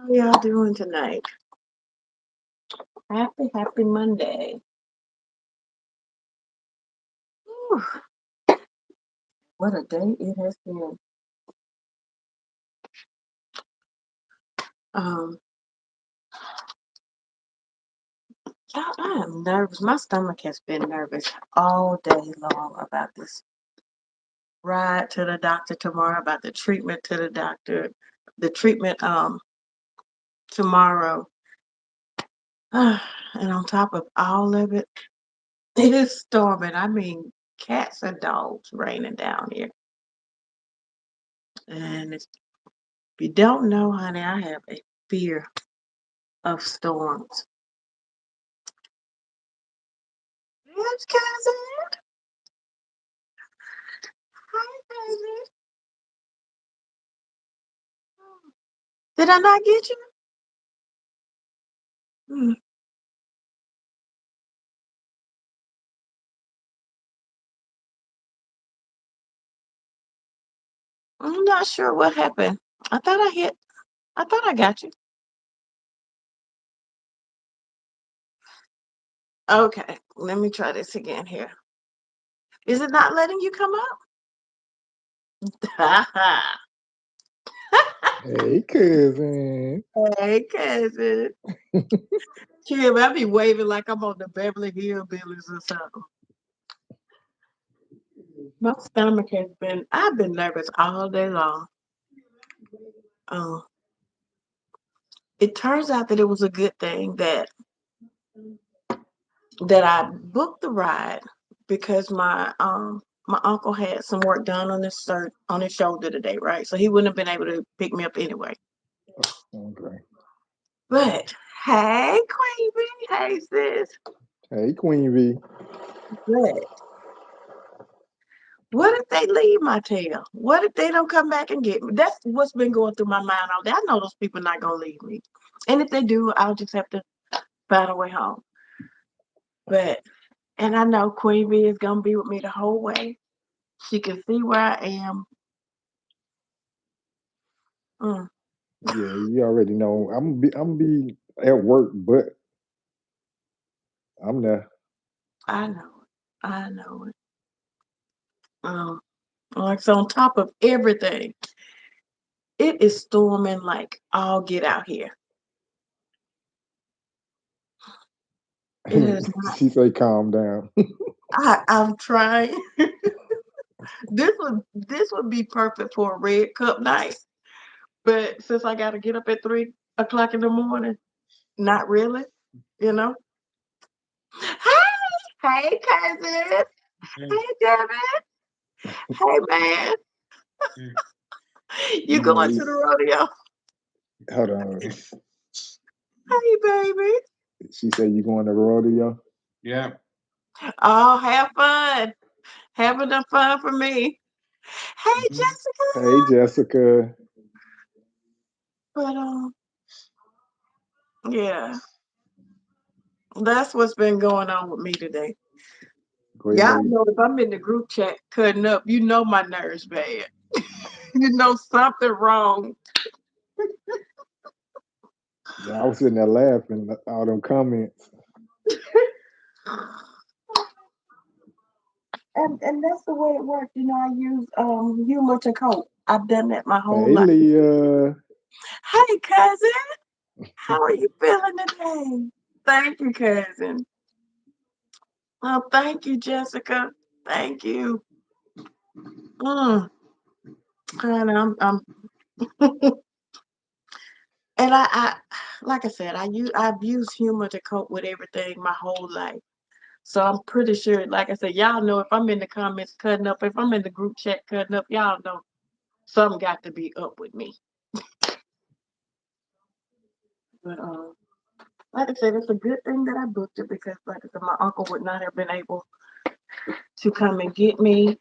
How y'all doing tonight? Happy Monday. Whew, what a day it has been. Um, y'all, I am nervous. My stomach has been nervous all day long about this ride to the doctor tomorrow, about the treatment to the doctor, the treatment tomorrow. And on top of all of it, it is storming. I mean, cats and dogs raining down here. And if you don't know, honey, I have a fear of storms. Yes, cousin. Hi, baby. Did I not get you? Hmm, I'm not sure what happened. I thought I hit. I thought I got you. Okay, let me try this again here. Is it not letting you come up? Hey, cousin. Hey, cousin. Kim, I be waving like I'm on the Beverly Hillbillies or something. My stomach has been. I've been nervous all day long. Um, it turns out that it was a good thing that I booked the ride because my uncle had some work done on his shoulder today, right? So he wouldn't have been able to pick me up anyway. Okay. But hey, Queen Bee, hey sis. Hey, Queen V. But what if they leave my tail? What if they don't come back and get me? That's what's been going through my mind all day. I know those people not gonna leave me, and if they do, I'll just have to find a way home. But and I know Queen Bee is gonna be with me the whole way. She can see where I am. Mm, Yeah, you already know. I'm be at work, but I'm there. I know it. I know it. Um, like so on top of everything, it is storming like all get out here. It is not. She say, "Calm down." I'm trying. This would be perfect for a red cup night, but since I got to get up at 3 o'clock in the morning, not really. You know. Hey, cousin. Hey, Devin. Hey, man. You You know, going to the rodeo? hold on. Hey, baby. She said, "You going to rodeo?" Oh, have fun. Have enough fun for me. Hey, Hey, Jessica. Jessica. But yeah, that's what's been going on with me today. Great Y'all lady. know if I'm in the group chat cutting up, you know my nerves bad. You know something wrong. Yeah, I was sitting there laughing at all them comments. And that's the way it works. You know, I use humor to cope. I've done that my whole Hey, life. Leah. Hey, cousin, how are you feeling today? Thank you, cousin. Oh, thank you, Jessica. Thank you. Mm, and and I like I said, I've used humor to cope with everything my whole life. So I'm pretty sure, like I said, y'all know if I'm in the comments cutting up, if I'm in the group chat cutting up, y'all know something got to be up with me. But like I said, it's a good thing that I booked it because, like I said, my uncle would not have been able to come and get me.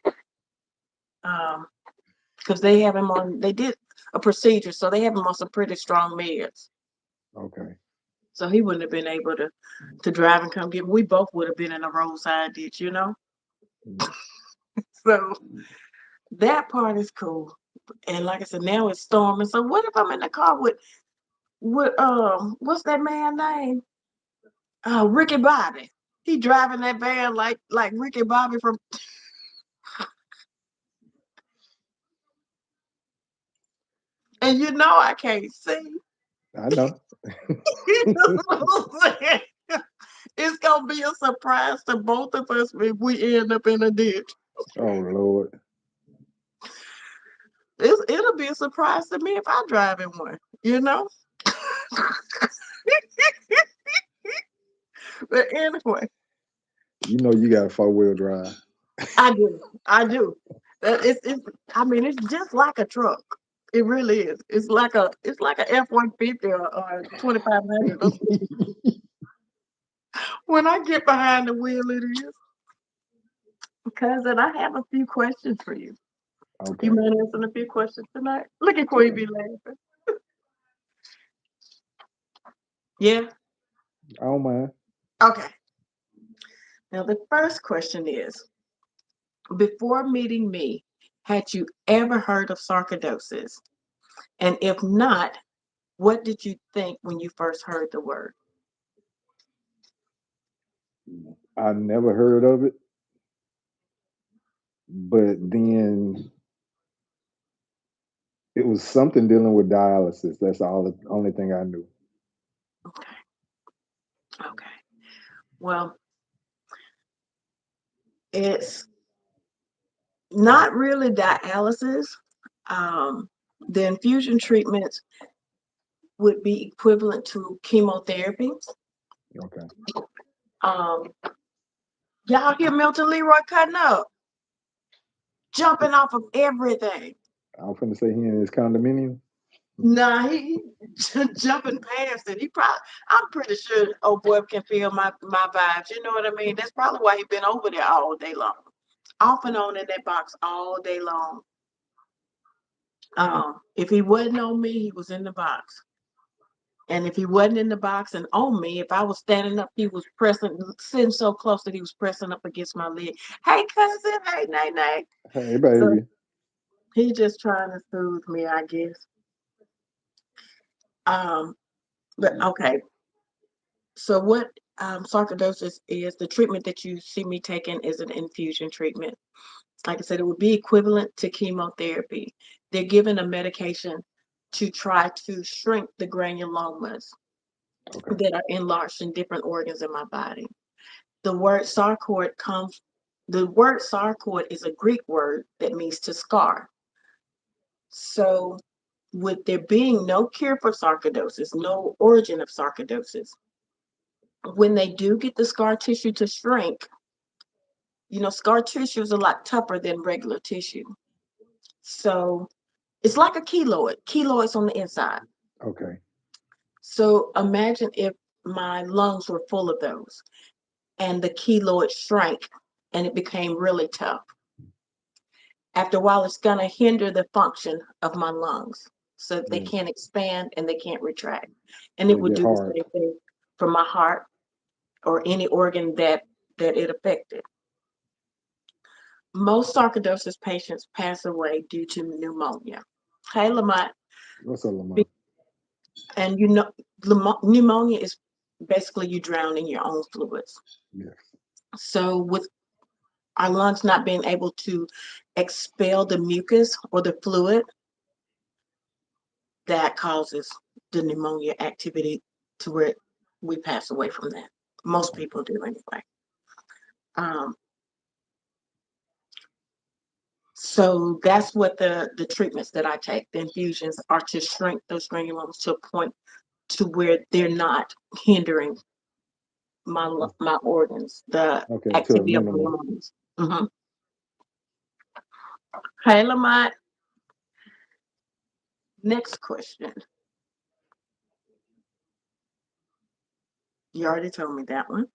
Because they have him on. They did a procedure, so they have him on some pretty strong meds. Okay. So he wouldn't have been able to drive and come get me. We both would have been in a roadside ditch, you know. So that part is cool. And like I said, now it's storming. So what if I'm in the car with what's that man name? Ricky Bobby. He driving that van like Ricky Bobby from, and I can't see. I know. You know what I'm saying? It's gonna be a surprise to both of us if we end up in a ditch. Oh Lord. It'll be a surprise to me if I drive in one. You know. But anyway, You know you got 4-wheel drive. I do. I do. It's. I mean, it's just like a truck. It really is. It's like a F-150 or 2500. When I get behind the wheel, it is. Cousin, I have a few questions for you. You Okay. mind answering a few questions tonight? Look at Queen Sure. be laughing. Yeah. I don't mind. Okay. Now the first question is: before meeting me, had you ever heard of sarcoidosis? And if not, what did you think when you first heard the word? I never heard of it, but then it was something dealing with dialysis. That's all the only thing I knew. Okay. Okay. Well, it's not really dialysis. Um, the infusion treatments would be equivalent to chemotherapy. Okay. Um, y'all hear Milton Leroy cutting up, jumping off of everything. I was finna say he in his condominium. Nah, he jumping past it. I'm pretty sure old boy can feel my vibes. You know what I mean? That's probably why he been over there all day long, off and on in that box all day long. If he wasn't on me, he was in the box. And if he wasn't in the box and on me, if I was standing up, he was pressing, sitting so close that he was pressing up against my leg. Hey, cousin. Hey, nay, nay. Hey So baby. he just trying to soothe me, I guess. Um, but okay. So what sarcoidosis is, the treatment that you see me taking is an infusion treatment. Like I said, it would be equivalent to chemotherapy. They're given a medication to try to shrink the granulomas Okay. that are enlarged in different organs in my body. The word sarcoid comes, the word sarcoid is a Greek word that means to scar. So, with there being no cure for sarcoidosis, no origin of sarcoidosis, when they do get the scar tissue to shrink, scar tissue is a lot tougher than regular tissue. So, it's like a keloid. Keloids on the inside. Okay. So, imagine if my lungs were full of those and the keloid shrank and it became really tough. After a while, it's going to hinder the function of my lungs so that they Yeah. can't expand and they can't retract. And it They would get do the hard. same thing for my heart or any organ that it affected. Most sarcoidosis patients pass away due to pneumonia. Hey, Lamont, What's up, Lamar? and pneumonia is basically you drown in your own fluids. Yeah. So, with our lungs not being able to expel the mucus or the fluid, that causes the pneumonia activity to where we pass away from that. Most Okay. people do anyway. Um, so that's what the treatments that I take, the infusions, are to shrink those granulomas to a point to where they're not hindering my organs, the Okay. To a activity of my minimum. lungs. Hmm. Hey, Lamont, next question. You already told me that one.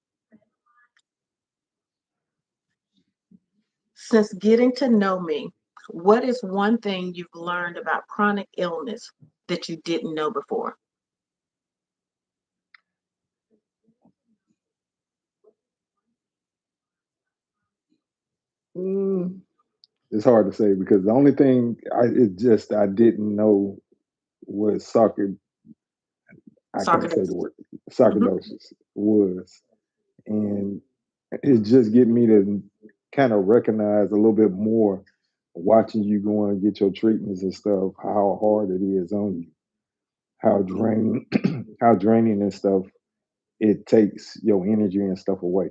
Since getting to know me, what is one thing you've learned about chronic illness that you didn't know before? Mm, it's hard to say because the only thing I didn't know was I can't say the Sarcoidosis. word. Hmm. Sarcoidosis was, and it just get me to kind of recognize a little bit more watching you go and get your treatments and stuff, how hard it is on you, how draining, how draining and stuff it takes your energy and stuff away.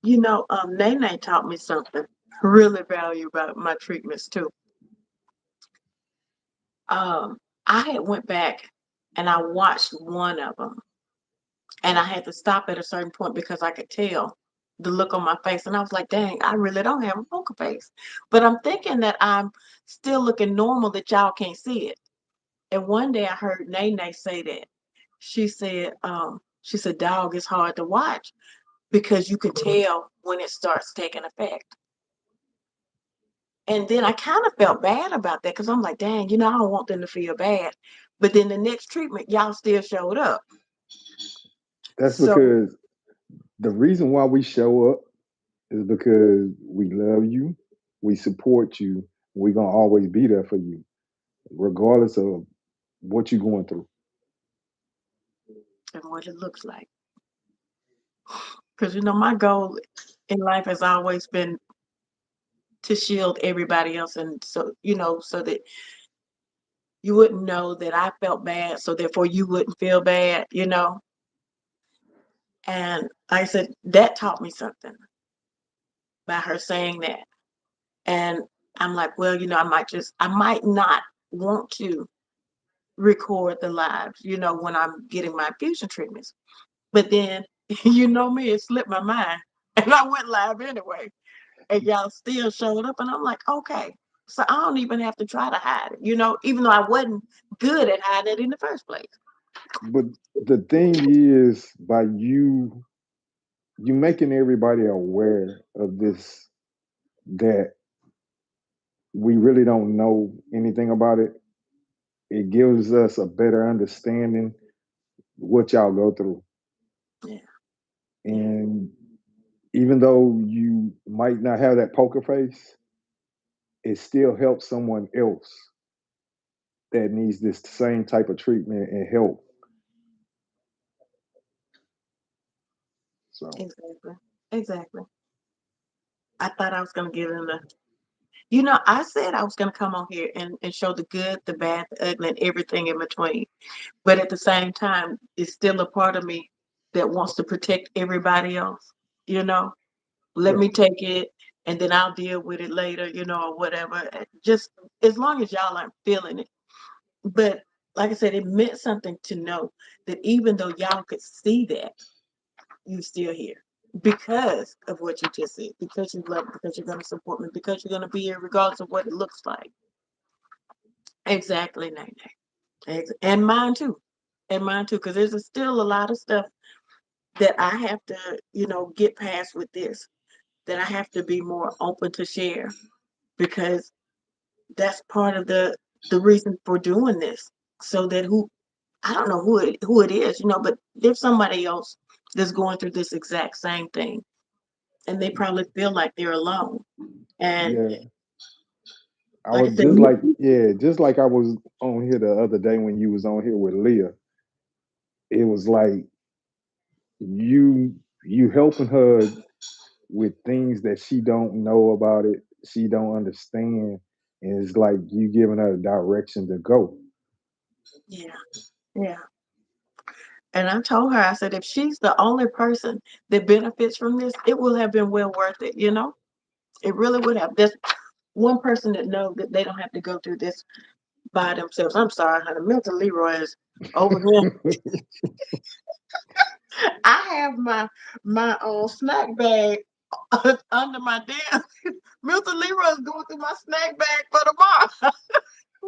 Nene taught me something really valuable about my treatments too. Um, I had went back and I watched one of them, and I had to stop at a certain point because I could tell the look on my face, and I was like, "Dang, I really don't have a poker face," but I'm thinking that I'm still looking normal, that y'all can't see it. And one day I heard Nene say that. She said, "Dog, is hard to watch because you can tell when it starts taking effect." And then I kind of felt bad about that because I'm like, dang, I don't want them to feel bad. But then the next treatment, y'all still showed up. That's So, because the reason why we show up is because we love you, we support you, we're gonna always be there for you, regardless of what you're going through. and what it looks like. Because, my goal in life has always been to shield everybody else. And so that you wouldn't know that I felt bad. So therefore you wouldn't feel bad. And like I said, that taught me something by her saying that. And I'm like, well, I might not want to record the lives, when I'm getting my infusion treatments. But then, me, it slipped my mind. And I went live anyway. And y'all still showed up. And I'm like, okay. So I don't even have to try to hide it, even though I wasn't good at hiding it in the first place. But the thing is, by you making everybody aware of this, that we really don't know anything about it, it gives us a better understanding what y'all go through. Yeah. Yeah. And even though you might not have that poker face, it still helps someone else that needs this same type of treatment and help. So Exactly. Exactly. I thought I was going to give them I said I was going to come on here and show the good, the bad, the ugly, and everything in between. But at the same time, it's still a part of me that wants to protect everybody else. You know, let yeah, me take it and then I'll deal with it later, or whatever. Just as long as y'all aren't feeling it. But like I said, it meant something to know that even though y'all could see that, you still here because of what you just said, because you love me, because you're going to support me, because you're going to be here regardless of what it looks like. Exactly, Nene. And mine too. And mine too, because there's still a lot of stuff that I have to, get past with this, that I have to be more open to share because that's part of the reason for doing this. So that I don't know who it is, but there's somebody else that's going through this exact same thing. And they probably feel like they're alone. And yeah. I like I was said, just like, yeah, just like I was on here the other day when you was on here with Leah. It was like you helping her with things that she don't know about it, she don't understand, and it's like you giving her a direction to go. yeah, yeah. And I told her, I said, if she's the only person that benefits from this, it will have been well worth it. It really would have. There's one person that knows that they don't have to go through this by themselves. I'm sorry, honey. Milton Leroy is over here. I have my snack bag under my desk. Milton Leroy is going through my snack bag for tomorrow.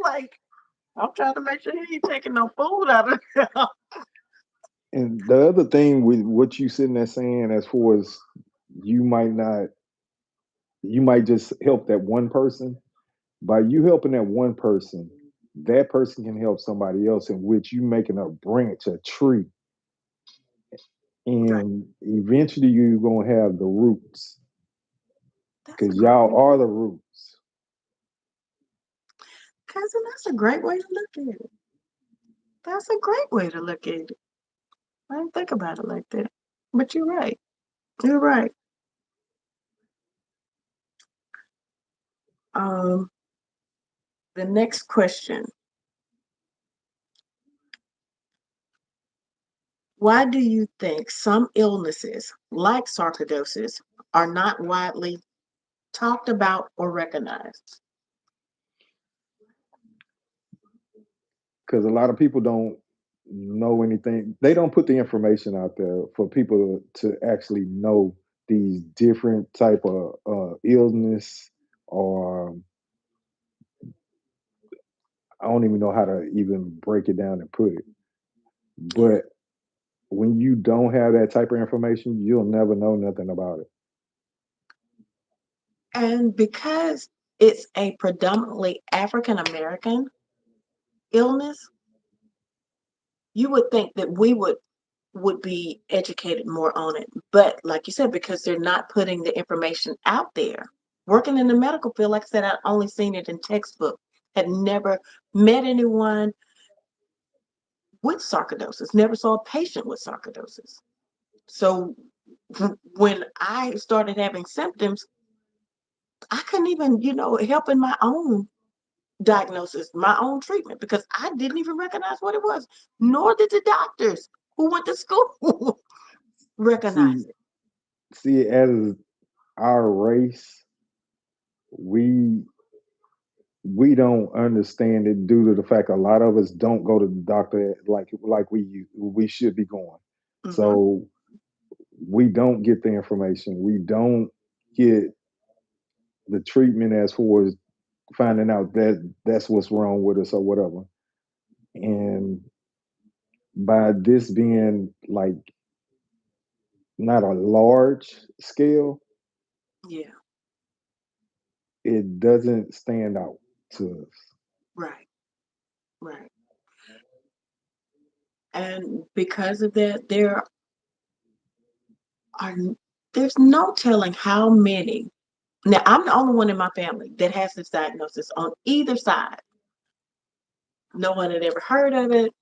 Like, I'm trying to make sure he ain't taking no food out of there. And the other thing with what you sitting there saying, as far as you might not, you might just help that one person. By you helping that person can help somebody else, in which you making a branch, a tree, Right. and eventually you're gonna have the roots, That's a because great y'all idea. are the roots. Cousin, that's a great way to look at it. That's a great way to look at it. I didn't think about it like that. But you're right. You're right. Um, the next question. Why do you think some illnesses, like sarcoidosis, are not widely talked about or recognized? Because a lot of people don't know anything. They don't put the information out there for people to actually know these different type of illness, or I don't even know how to even break it down and put it. Yeah. But when you don't have that type of information, you'll never know nothing about it. And because it's a predominantly African American illness, you would think that we would be educated more on it. But like you said, because they're not putting the information out there. Working in the medical field, like I said, I'd only seen it in textbook, had never met anyone with sarcoidosis, never saw a patient with sarcoidosis. So when I started having symptoms, I couldn't even, help in my own diagnosis, my own treatment, because I didn't even recognize what it was, nor did the doctors who went to school recognize See, it. see, as our race, we we don't understand it due to the fact a lot of us don't go to the doctor like we should be going. Hmm. So we don't get the information. We don't get the treatment as far as finding out that that's what's wrong with us or whatever. And by this being like not a large scale, Yeah, it doesn't stand out to us. right, right. And because of that, are there's no telling how many. Now, I'm the only one in my family that has this diagnosis on either side. No one had ever heard of it,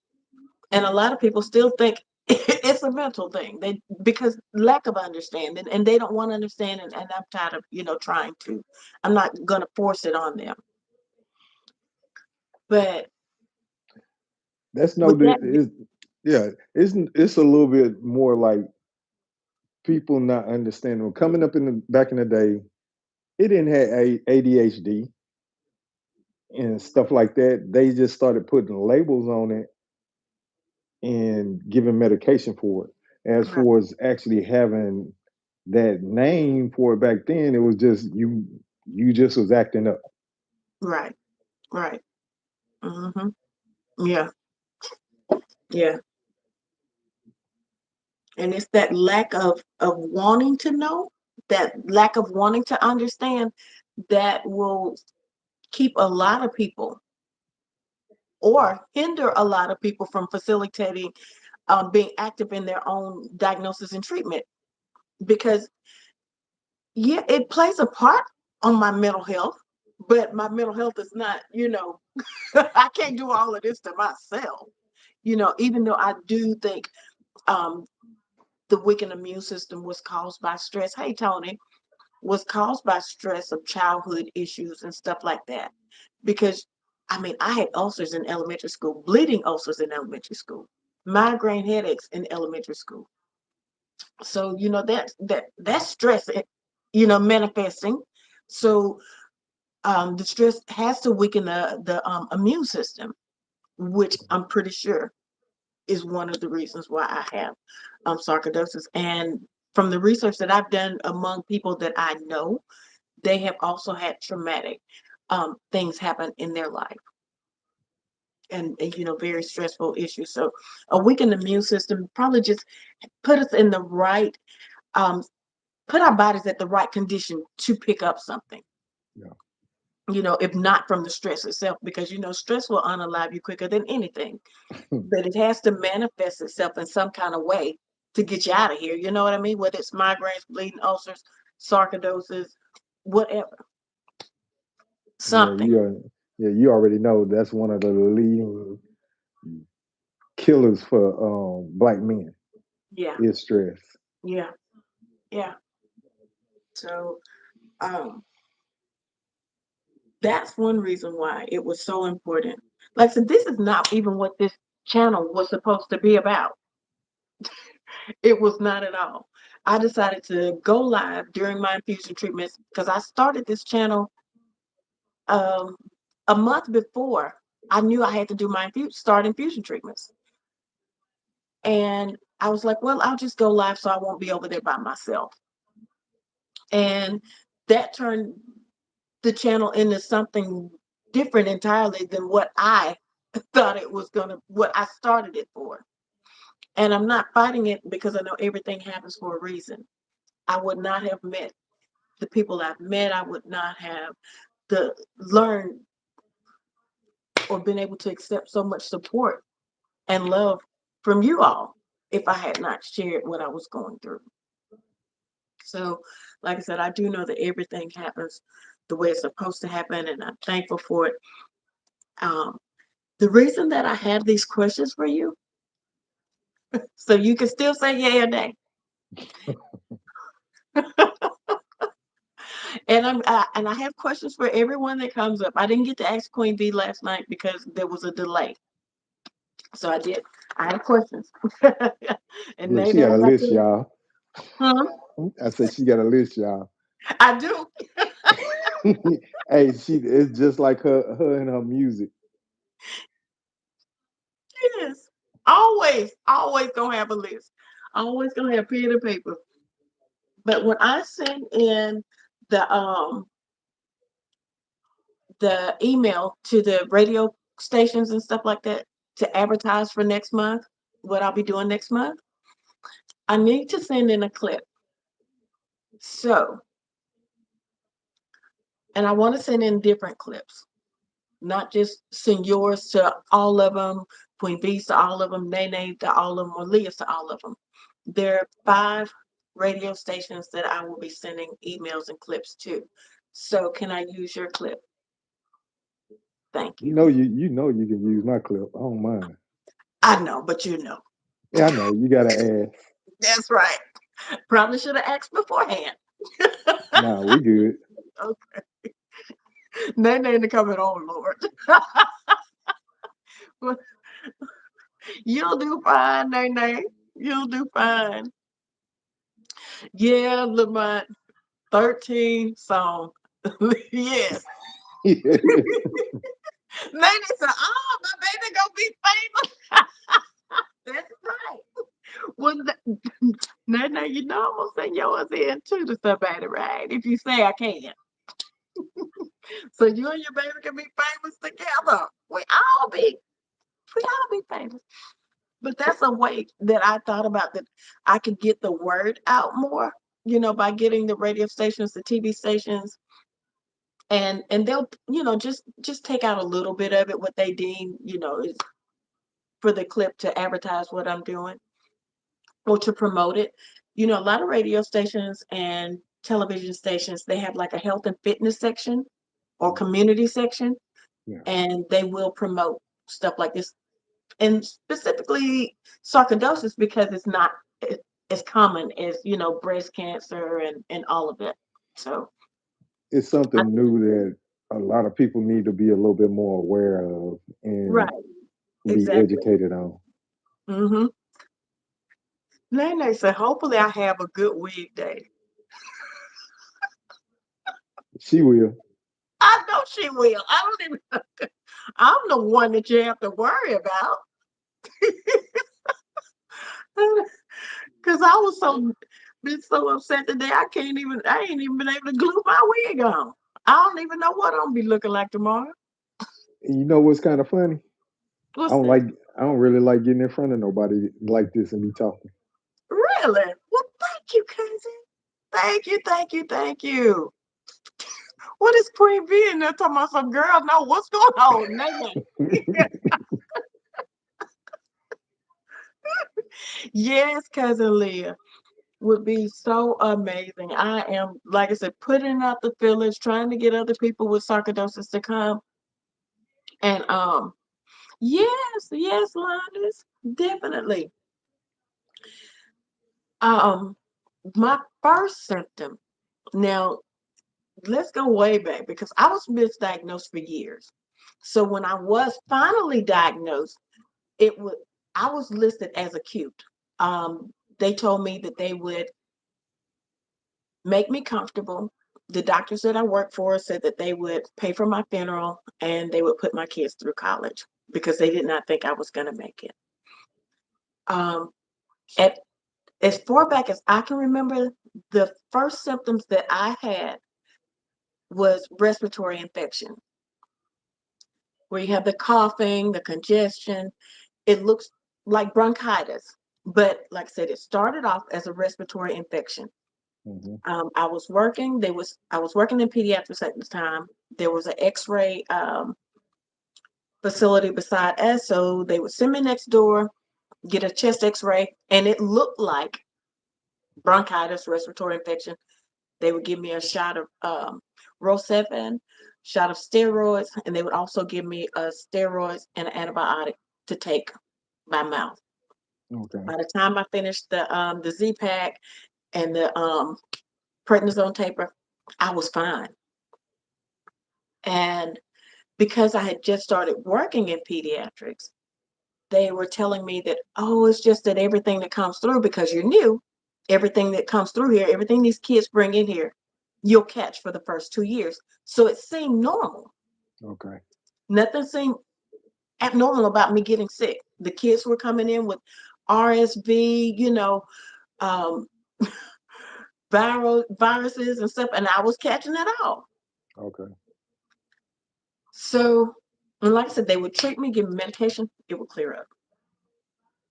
and a lot of people still think it's a mental thing. They because lack of understanding, and they don't want to understand. And I'm tired of trying to. I'm not gonna force it on them. But That's no, with that, it's, yeah, it's a little bit more like people not understanding. Coming up in the back in the day, it didn't have ADHD and stuff like that. They just started putting labels on it and giving medication for it. As right, far as actually having that name for it back then, it was just you just was acting up. right, right. Hmm. Yeah, yeah. And it's that lack of wanting to know, that lack of wanting to understand, that will keep a lot of people or hinder a lot of people from facilitating being active in their own diagnosis and treatment. Because yeah, it plays a part on my mental health, but my mental health is not, I can't do all of this to myself. Even though I do think um, the weakened immune system was caused by stress. Hey, Tony, was caused by stress of childhood issues and stuff like that. Because, I mean, I had ulcers in elementary school, bleeding ulcers in elementary school, migraine headaches in elementary school. So, that's stress, manifesting. So, the stress has to weaken the immune system, which I'm pretty sure is one of the reasons why I have sarcoidosis. And from the research that I've done among people that I know, they have also had traumatic things happen in their life, and very stressful issues. So a weakened immune system probably just put us in the right, um, put our bodies at the right condition to pick up something. Yeah. If not from the stress itself, because stress will unalive you quicker than anything. But it has to manifest itself in some kind of way to get you out of here. You know what I mean? Whether it's migraines, bleeding ulcers, sarcoidosis, whatever, Yeah, something. yeah. Yeah, you already know that's one of the leading killers for black men Yeah, is stress. yeah, yeah. So um, that's one reason why it was so important. Like I said, this is not even what this channel was supposed to be about. It was not at all. I decided to go live during my infusion treatments because I started this channel um, a month before I knew I had to do my start infusion treatments. And I was like, well, I'll just go live so I won't be over there by myself. And that turned the channel into something different entirely than what I thought it was what I started it for. And I'm not fighting it because I know everything happens for a reason. I would not have met the people I've met. I would not have learned or been able to accept so much support and love from you all if I had not shared what I was going through. So, like I said, I do know that everything happens the way it's supposed to happen, and I'm thankful for it. Um, the reason that I have these questions for you, so you can still say yay or nay, and I have questions for everyone that comes up. I didn't get to ask Queen B last night because there was a delay, so I did. I have questions, and Yeah, Nay she got Nay a got list, to. y'all. Huh? I said she got a list, y'all. I do. Hey, she it's just like her and her music. Yes, always, always gonna have a list. Always gonna have pen and paper. But when I send in the um the email to the radio stations and stuff like that to advertise for next month, what I'll be doing next month, I need to send in a clip. So, and I want to send in different clips, not just send yours to all of them, Queen Bees to all of them, Nene to all of them, or Leah's to all of them. There are 5 radio stations that I will be sending emails and clips to. So, can I use your clip? Thank you. You know you can use my clip. I don't mind. I know, but you know. Yeah, I know. You gotta ask. That's right. Probably should have asked beforehand. Nah, we good. Okay. Nene to come in, oh Lord. Well, you'll do fine, Nene. You'll do fine. Yeah, Lamont, 13 song. Yes. Nene said, oh, my baby gonna be famous. That's right. Well, Nene, you know I'm gonna send yours in too to somebody, right? If you say I can. So you and your baby can be famous together. We all be famous. But that's a way that I thought about that I could get the word out more, by getting the radio stations, the TV stations, and they'll, just take out a little bit of it, what they deem, is for the clip to advertise what I'm doing or to promote it. A lot of radio stations and television stations, they have like a health and fitness section or community section, Yeah, and they will promote stuff like this, and specifically sarcoidosis because it's not as common as breast cancer and all of it. So it's I, something new that a lot of people need to be a little bit more aware of and right, be exactly. educated on. Mm-hmm. Nene said, hopefully I have a good wig day. She will. I know she will. I don't even. I'm the one that you have to worry about because I was been so upset today. I ain't even been able to glue my wig on. I don't even know what I'm gonna be looking like tomorrow. And you know what's kind of funny? I What's don't that? like. I don't really like getting in front of nobody like this and be talking. Really? Well, thank you, cousin. Thank you, thank you, thank you. What is Queen B in there talking about some girl? No, what's going on? Nene. Yes, cousin Leah would be so amazing. I am, like I said, putting out the feelers, trying to get other people with sarcoidosis to come. Yes, Linus, definitely. Um, my first symptom. Now, let's go way back because I was misdiagnosed for years. So when I was finally diagnosed, it was I was listed as acute. They told me that they would make me comfortable. The doctors that I worked for said that they would pay for my funeral and they would put my kids through college because they did not think I was going to make it. Um, at, as far back as I can remember, the first symptoms that I had was respiratory infection, where you have the coughing, the congestion. It looks like bronchitis, but like I said, it started off as a respiratory infection. Hmm. I was working in pediatrics at the time. There was an X-ray facility beside us, so they would send me next door, get a chest X-ray, and it looked like bronchitis, respiratory infection. They would give me a shot of Rocephin, shot of steroids, and they would also give me a steroids and an antibiotic to take by mouth. Okay. By the time I finished the Z pack and the prednisone taper, I was fine. And because I had just started working in pediatrics, they were telling me that, oh, it's just that everything that comes through because you're new, everything that comes through here, everything these kids bring in here, you'll catch for the first 2 years. So it seemed normal. Okay. Nothing seemed abnormal about me getting sick. The kids were coming in with RSV, um, viruses and stuff, and I was catching it all. Okay. So, and like I said, they would treat me, give me medication, it would clear up.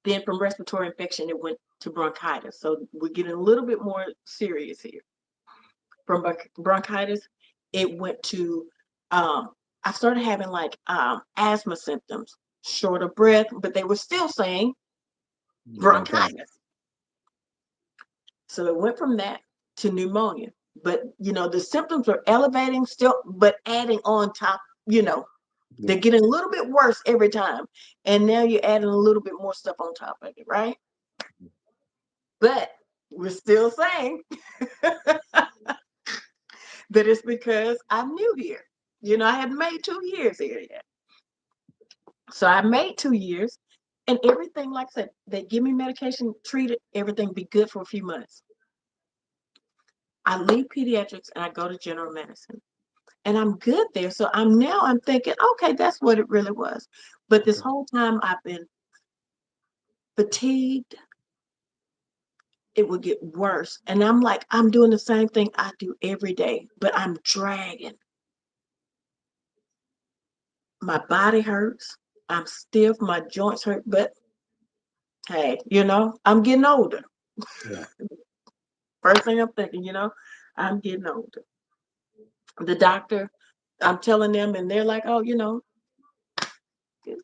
Then from respiratory infection, it went to bronchitis. So we're getting a little bit more serious here. From bronchitis, it went to, I started having like asthma symptoms, short of breath, but they were still saying Bronchitis. bronchitis. So it went from that to pneumonia. But, the symptoms are elevating still, but adding on top, they're Yeah. getting a little bit worse every time. And now you're adding a little bit more stuff on top of it, right? But we're still saying that it's because I'm new here. I hadn't made 2 years here yet. So I made 2 years and everything, like I said, they give me medication, treat it, everything be good for a few months. I leave pediatrics and I go to general medicine and I'm good there. So I'm thinking, okay, that's what it really was. But this Okay. whole time I've been fatigued. It would get worse. And I'm like, I'm doing the same thing I do every day, but I'm dragging. My body hurts. I'm stiff. My joints hurt. But hey, I'm getting older. Yeah. First thing I'm thinking, I'm getting older. The doctor, I'm telling them, and they're like, oh, there's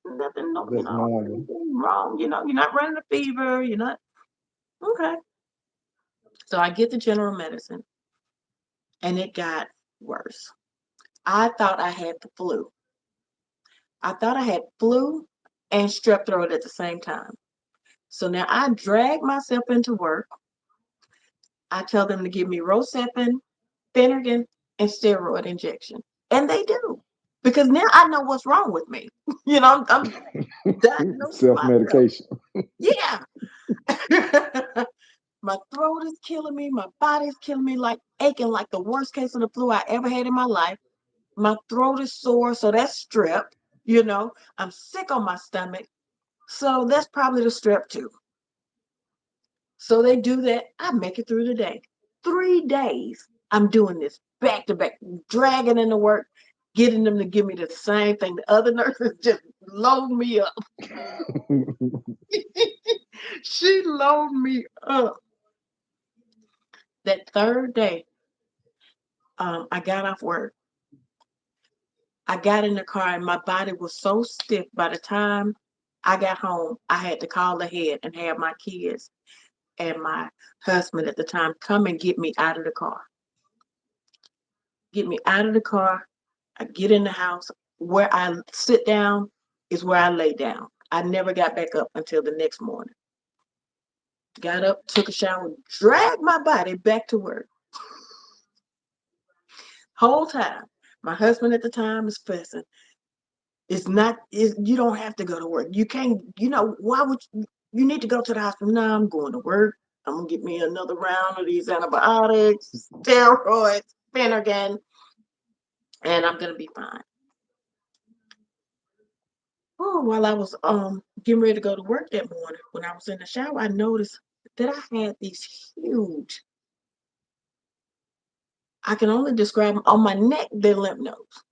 nothing, no, That's normal. nothing wrong. You're not running a fever. You're not. Okay. So I get the general medicine, and it got worse. I thought I had the flu. I thought I had flu and strep throat at the same time. So now I drag myself into work. I tell them to give me Rocephin, Phenergan, and steroid injection. And they do. Because now I know what's wrong with me. I'm diagnosing Self myself. medication. Yeah. My throat is killing me. My body's killing me, like aching, like the worst case of the flu I ever had in my life. My throat is sore, so that's strep. I'm sick on my stomach. So that's probably the strep too. So they do that. I make it through the day. 3 days I'm doing this back to back, dragging into work, getting them to give me the same thing. The other nurses just load me up. She loaded me up. That third day, I got off work. I got in the car and my body was so stiff. By the time I got home, I had to call ahead and have my kids and my husband at the time come and get me out of the car. Get me out of the car. I get in the house, where I sit down is where I lay down. I never got back up until the next morning. Got up, took a shower, dragged my body back to work. Whole time, my husband at the time is fussing. It's not. You don't have to go to work. You can't. Why would you need to go to the hospital? No, I'm going to work. I'm gonna get me another round of these antibiotics, steroids, Phenergan, and I'm gonna be fine. Oh, while I was getting ready to go to work that morning, when I was in the shower, I noticed that I had these huge. I can only describe them on my neck. They're lymph nodes.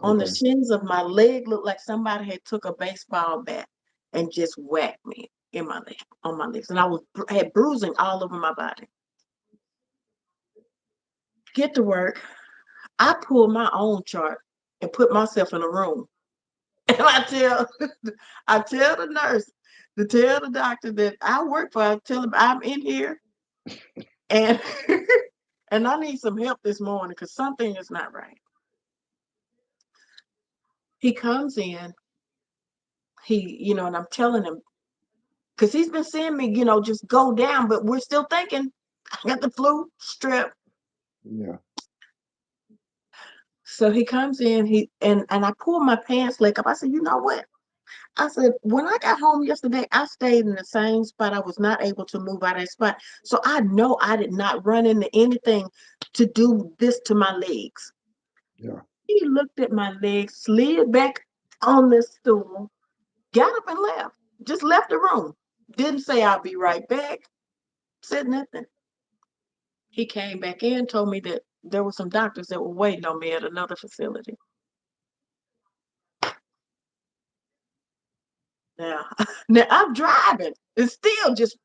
On the Okay. shins of my leg, looked like somebody had took a baseball bat and just whacked me in my leg, on my legs, and I had bruising all over my body. Get to work. I pulled my own chart and put myself in a room, and I tell the nurse to tell the doctor that I work for. I tell him I'm in here and and I need some help this morning because something is not right. He comes in, and I'm telling him because he's been seeing me, just go down, but we're still thinking I got the flu, strep. Yeah. So he comes in, and I pull my pants leg up. I said, you know what? I said, when I got home yesterday, I stayed in the same spot. I was not able to move out of that spot. So I know I did not run into anything to do this to my legs. Yeah. He looked at my legs, slid back on the stool, got up and left. Just left the room. Didn't say I'll be right back. Said nothing. He came back in, told me that there were some doctors that were waiting on me at another facility. Now, now I'm driving and still just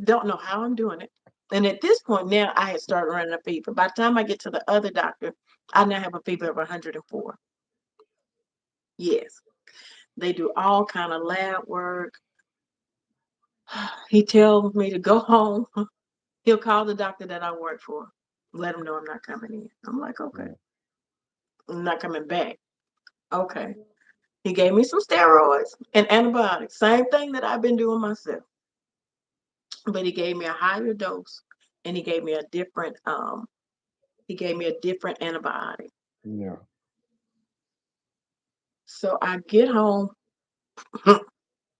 don't know how I'm doing it. And at this point now, I had started running a fever. By the time I get to the other doctor, I now have a fever of 104. Yes, they do all kind of lab work. He tells me to go home. He'll call the doctor that I work for, let him know I'm not coming in. I'm like, okay, Yeah. I'm not coming back. Okay. He gave me some steroids and antibiotics, same thing that I've been doing myself. But he gave me a higher dose and he gave me a different antibiotic. Yeah. So I get home.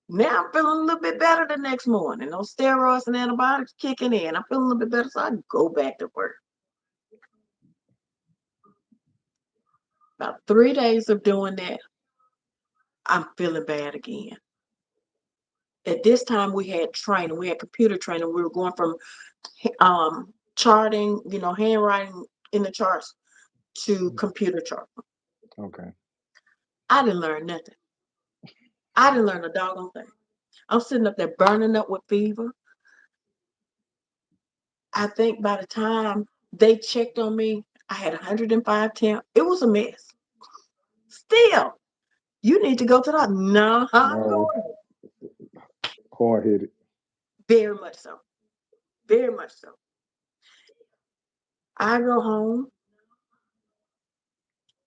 Now I'm feeling a little bit better the next morning. Those steroids and antibiotics kicking in. I'm feeling a little bit better. So I go back to work. About 3 days of doing that, I'm feeling bad again. At this time, we had training. We had computer training. We were going from charting, handwriting in the charts to Yeah. computer chart. Okay. I didn't learn nothing. I didn't learn a doggone thing. I'm sitting up there burning up with fever. I think by the time they checked on me, I had 105 temp. It was a mess. Still, you need to go to the no, I'm No, going. hard headed. Very much so. Very much so. I go home.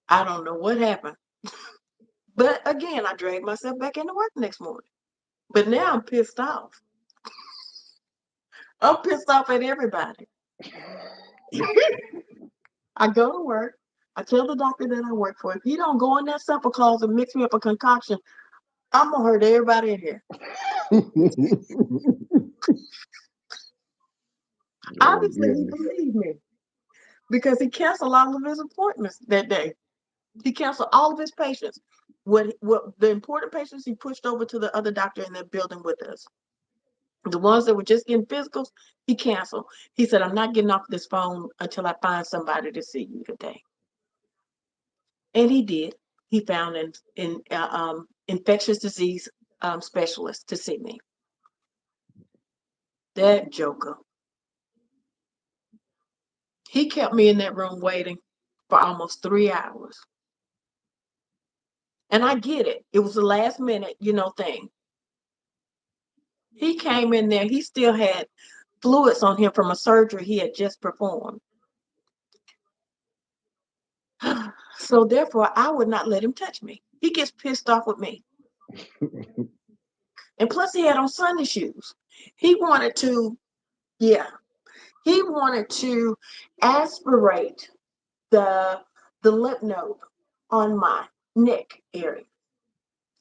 I don't know what happened. But again, I dragged myself back into work next morning. But now I'm pissed off. I'm pissed off at everybody. I go to work. I tell the doctor that I work for, if he don't go in that supper closet and mix me up a concoction, I'm gonna hurt everybody in here. Oh Obviously, he goodness. believed me because he canceled all of his appointments that day. He canceled all of his patients. What the important patients he pushed over to the other doctor in that building with us. The ones that were just getting physicals, he canceled. He said, I'm not getting off this phone until I find somebody to see you today. And he did. He found an infectious disease specialist to see me. That joker. He kept me in that room waiting for almost 3 hours. And I get it. It was the last minute, thing. He came in there. He still had fluids on him from a surgery he had just performed. So therefore, I would not let him touch me. He gets pissed off with me. And plus, he had on Sunday shoes. He wanted to, yeah, he wanted to aspirate the the lymph node on my neck area.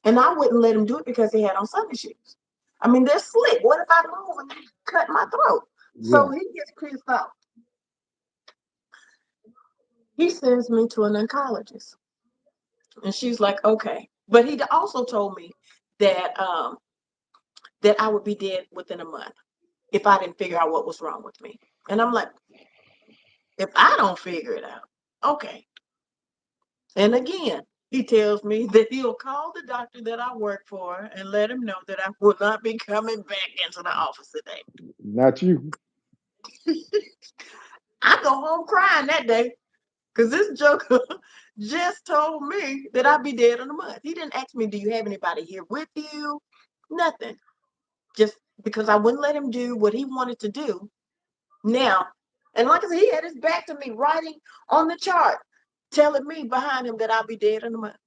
And I wouldn't let him do it because he had on Sunday shoes. I mean, they're slick. What if I move and he cut my throat? So Yeah. he gets pissed off. He sends me to an oncologist. And she's like, okay. But he also told me that that I would be dead within a month if I didn't figure out what was wrong with me. And I'm like, if I don't figure it out, okay. And again, he tells me that he'll call the doctor that I work for and let him know that I will not be coming back into the office today. Not you. I go home crying that day because this joker just told me that I'd be dead in a month. He didn't ask me, do you have anybody here with you? Nothing. Just because I wouldn't let him do what he wanted to do. Now, and like I said, he had his back to me writing on the chart, telling me behind him that I'll be dead in a month.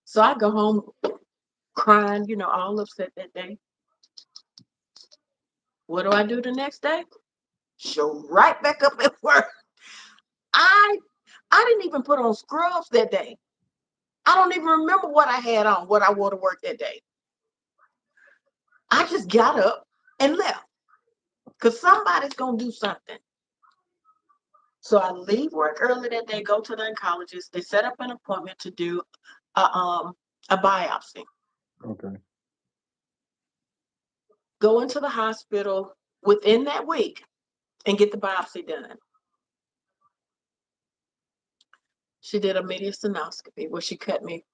So I go home crying, all upset that day. What do I do the next day? Show right back up at work. I I didn't even put on scrubs that day. I don't even remember what I had on, what I wore to work that day. I just got up and left because somebody's gonna do something. So I leave work early that day, go to the oncologist. They set up an appointment to do a biopsy. Okay. Go into the hospital within that week and get the biopsy done. She did a mediastinoscopy where she cut me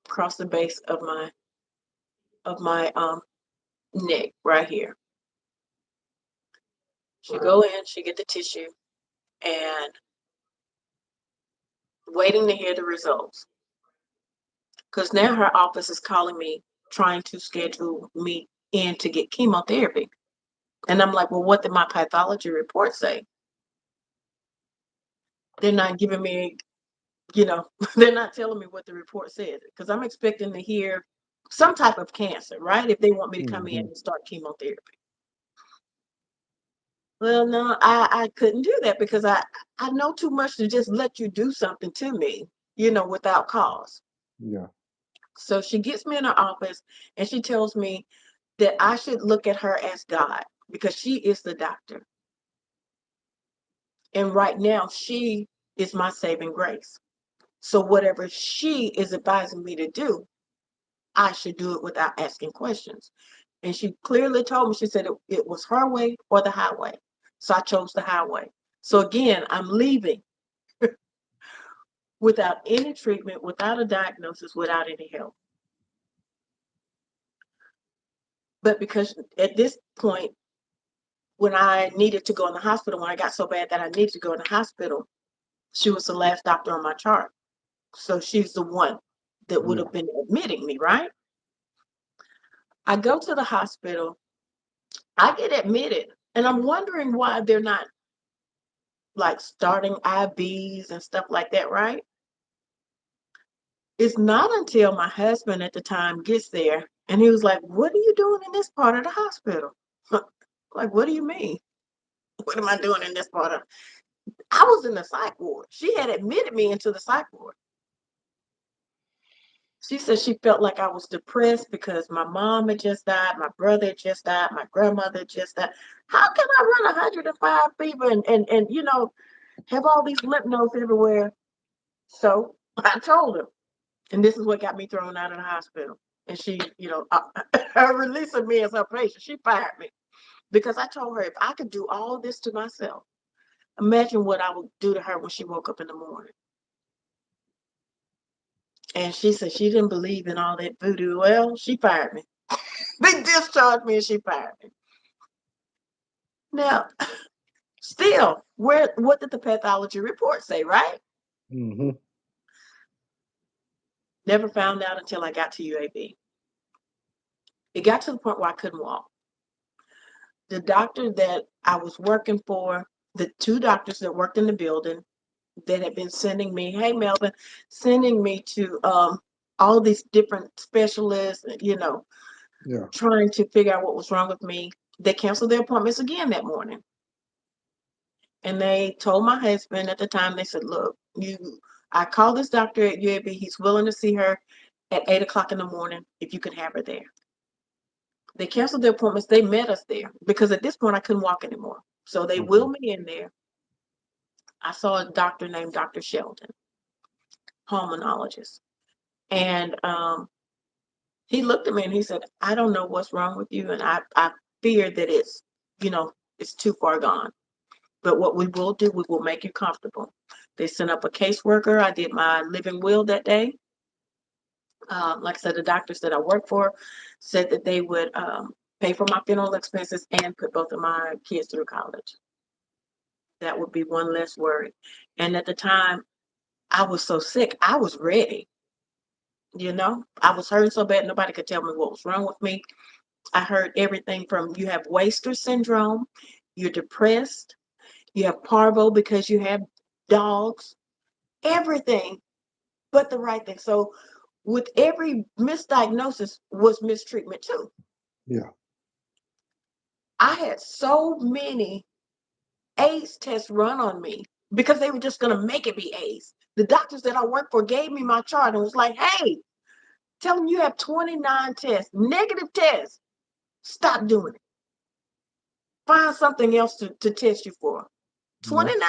across the base of my neck right here. She go in, she get the tissue, and waiting to hear the results. Because now her office is calling me, trying to schedule me in to get chemotherapy. And I'm like, well, what did my pathology report say? They're not giving me, they're not telling me what the report says because I'm expecting to hear some type of cancer, right? If they want me to come in Hmm. and start chemotherapy. Well, no, I couldn't do that because I know too much to just let you do something to me, without cause. Yeah. So she gets me in her office and she tells me that I should look at her as God because she is the doctor. And right now, she is my saving grace. So whatever she is advising me to do, I should do it without asking questions. And she clearly told me, she said it was her way or the highway. So I chose the highway. So again, I'm leaving without any treatment, without a diagnosis, without any help. But because at this point, when I needed to go in the hospital, when I got so bad that I needed to go in the hospital, she was the last doctor on my chart. So she's the one that would Yeah. have been admitting me, right? I go to the hospital, I get admitted, and I'm wondering why they're not like starting IVs and stuff like that, right? It's not until my husband at the time gets there and he was like, what are you doing in this part of the hospital? Like, what do you mean? What am I doing in this part of? I was in the psych ward. She had admitted me into the psych ward. She said she felt like I was depressed because my mom had just died, my brother had just died, my grandmother had just died. How can I run 105 fever and have all these lymph nodes everywhere? So I told her, and this is what got me thrown out of the hospital. And she, her releasing me as her patient, she fired me because I told her if I could do all this to myself, imagine what I would do to her when she woke up in the morning. And she said she didn't believe in all that voodoo. Well, she fired me. They discharged me and she fired me. Now, still, what did the pathology report say, right? Hmm. Never found out until I got to UAB. It got to the point where I couldn't walk. The doctor that I was working for, the two doctors that worked in the building, that had been sending me, hey Melvin, sending me to all these different specialists, Yeah. trying to figure out what was wrong with me. They canceled their appointments again that morning. And they told my husband at the time, they said, look, I called this doctor at UAB. He's willing to see her at 8 o'clock in the morning if you can have her there. They canceled their appointments. They met us there because at this point I couldn't walk anymore. So they Okay. wheeled me in there. I saw a doctor named Dr. Sheldon, pulmonologist. And he looked at me and he said, I don't know what's wrong with you. And I fear that you know, it's too far gone. But what we will do, we will make you comfortable. They sent up a caseworker. I did my living will that day. Like I said, the doctors that I work for said that they would pay for my funeral expenses and put both of my kids through college. That would be one less worry. And at the time, I was so sick, I was ready. I was hurting so bad, nobody could tell me what was wrong with me. I heard everything from you have waster syndrome, you're depressed, you have parvo because you have dogs, everything but the right thing. So with every misdiagnosis was mistreatment too. Yeah. I had so many AIDS tests run on me because they were just going to make it be AIDS. The doctors that I worked for gave me my chart and was like, hey, tell them you have 29 tests, negative tests. Stop doing it. Find something else to test you for. Yeah. 29.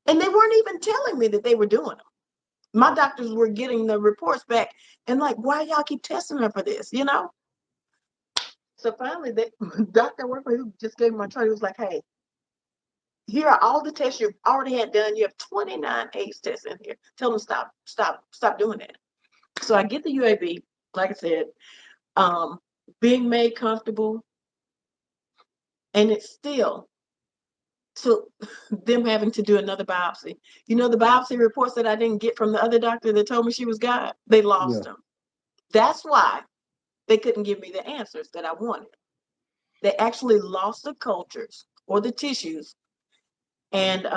And they weren't even telling me that they were doing them. My doctors were getting the reports back and like, why y'all keep testing her for this? So finally, the doctor worker who just gave me my chart, he was like, hey, here are all the tests you've already had done. You have 29 AIDS tests in here. Tell them stop doing that. So I get the UAB, like I said, um, being made comfortable, and it still took them having to do another biopsy. The biopsy reports that I didn't get from the other doctor that told me she was God, they lost Yeah. them. That's why they couldn't give me the answers that I wanted. They actually lost the cultures or the tissues, and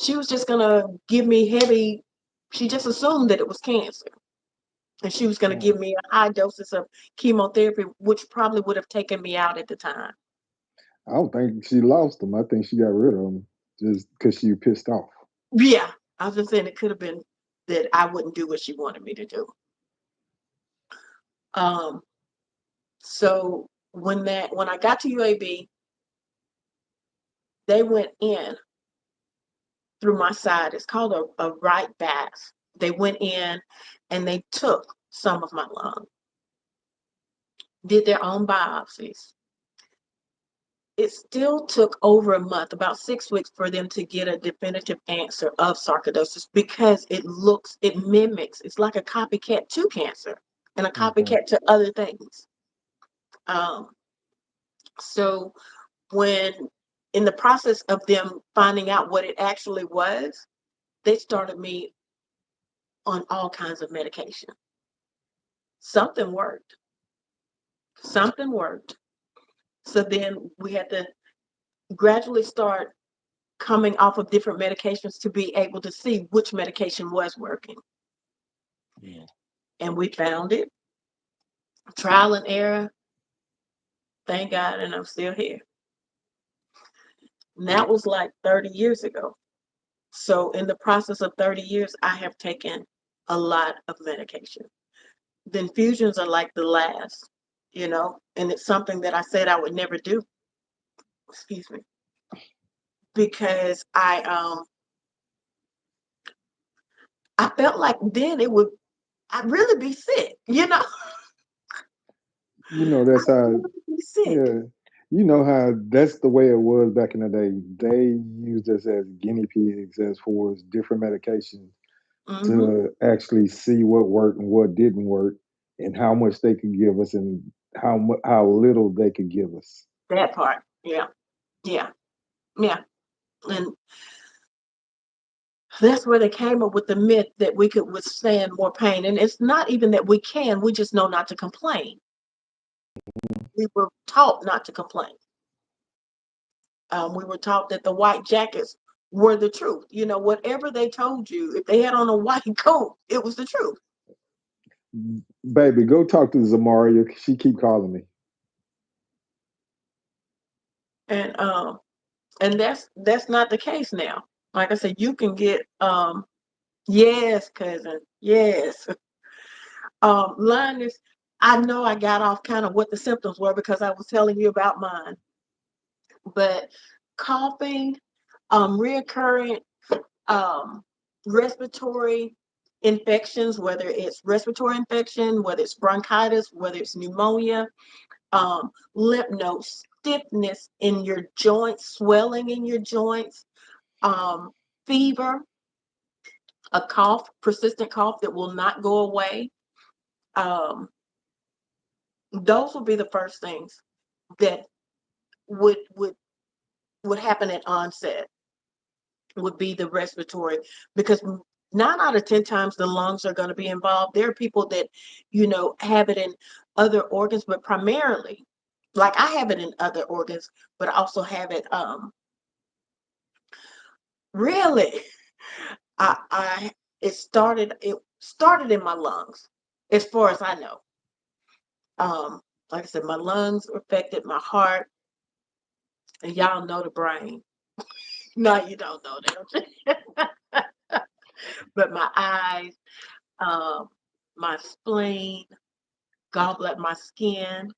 she was just gonna give me heavy. She just assumed that it was cancer, and she was gonna give Oh. me a high doses of chemotherapy, which probably would have taken me out at the time. I don't think she lost them. I think she got rid of them just because she pissed off. Yeah, I was just saying it could have been that I wouldn't do what she wanted me to do. Um, so when I got to UAB, they went in through my side. It's called a right bath. They went in and they took some of my lung, did their own biopsies. It still took over a month, about 6 weeks, for them to get a definitive answer of sarcoidosis because it mimics, it's like a copycat to cancer and a Okay. copycat to other things. Um, so when in the process of them finding out what it actually was, they started me on all kinds of medication. Something worked. Something worked. So then we had to gradually start coming off of different medications to be able to see which medication was working. Yeah. And we found it, trial and error. Thank God, and I'm still here. And that was like 30 years ago. So, in the process of 30 years, I have taken a lot of medication. The infusions are like the last, and it's something that I said I would never do. Excuse me, because I felt like then I'd really be sick. That's I'd how. really be sick. Yeah. How that's the way it was back in the day. They used us as guinea pigs as far as different medications Hmm. to actually see what worked and what didn't work, and how much they could give us and how little they could give us. That part. Yeah. Yeah. Yeah. And that's where they came up with the myth that we could withstand more pain. And it's not even that we can, we just know not to complain. We were taught not to complain. We were taught that the white jackets were the truth. Whatever they told you, if they had on a white coat, it was the truth. Baby, go talk to Zamaria. She keep calling me. And that's not the case now. Like I said, you can get yes, cousin, yes. Linus, I know I got off kind of what the symptoms were because I was telling you about mine, but coughing, reoccurring um, respiratory infections, whether it's respiratory infection, whether it's bronchitis, whether it's pneumonia, lymph node stiffness in your joints, swelling in your joints, um, fever, a cough, persistent cough that will not go away. Um, those would be the first things that would would would happen at onset. Would be the respiratory, because 9 out of 10 times the lungs are going to be involved. There are people that have it in other organs, but primarily, like I have it in other organs, but I also have it really. I it started in my lungs, as far as I know. Like I said, my lungs were affected, my heart, and y'all know the brain. No, you don't know that. But my eyes, um, my spleen, gallbladder, my skin,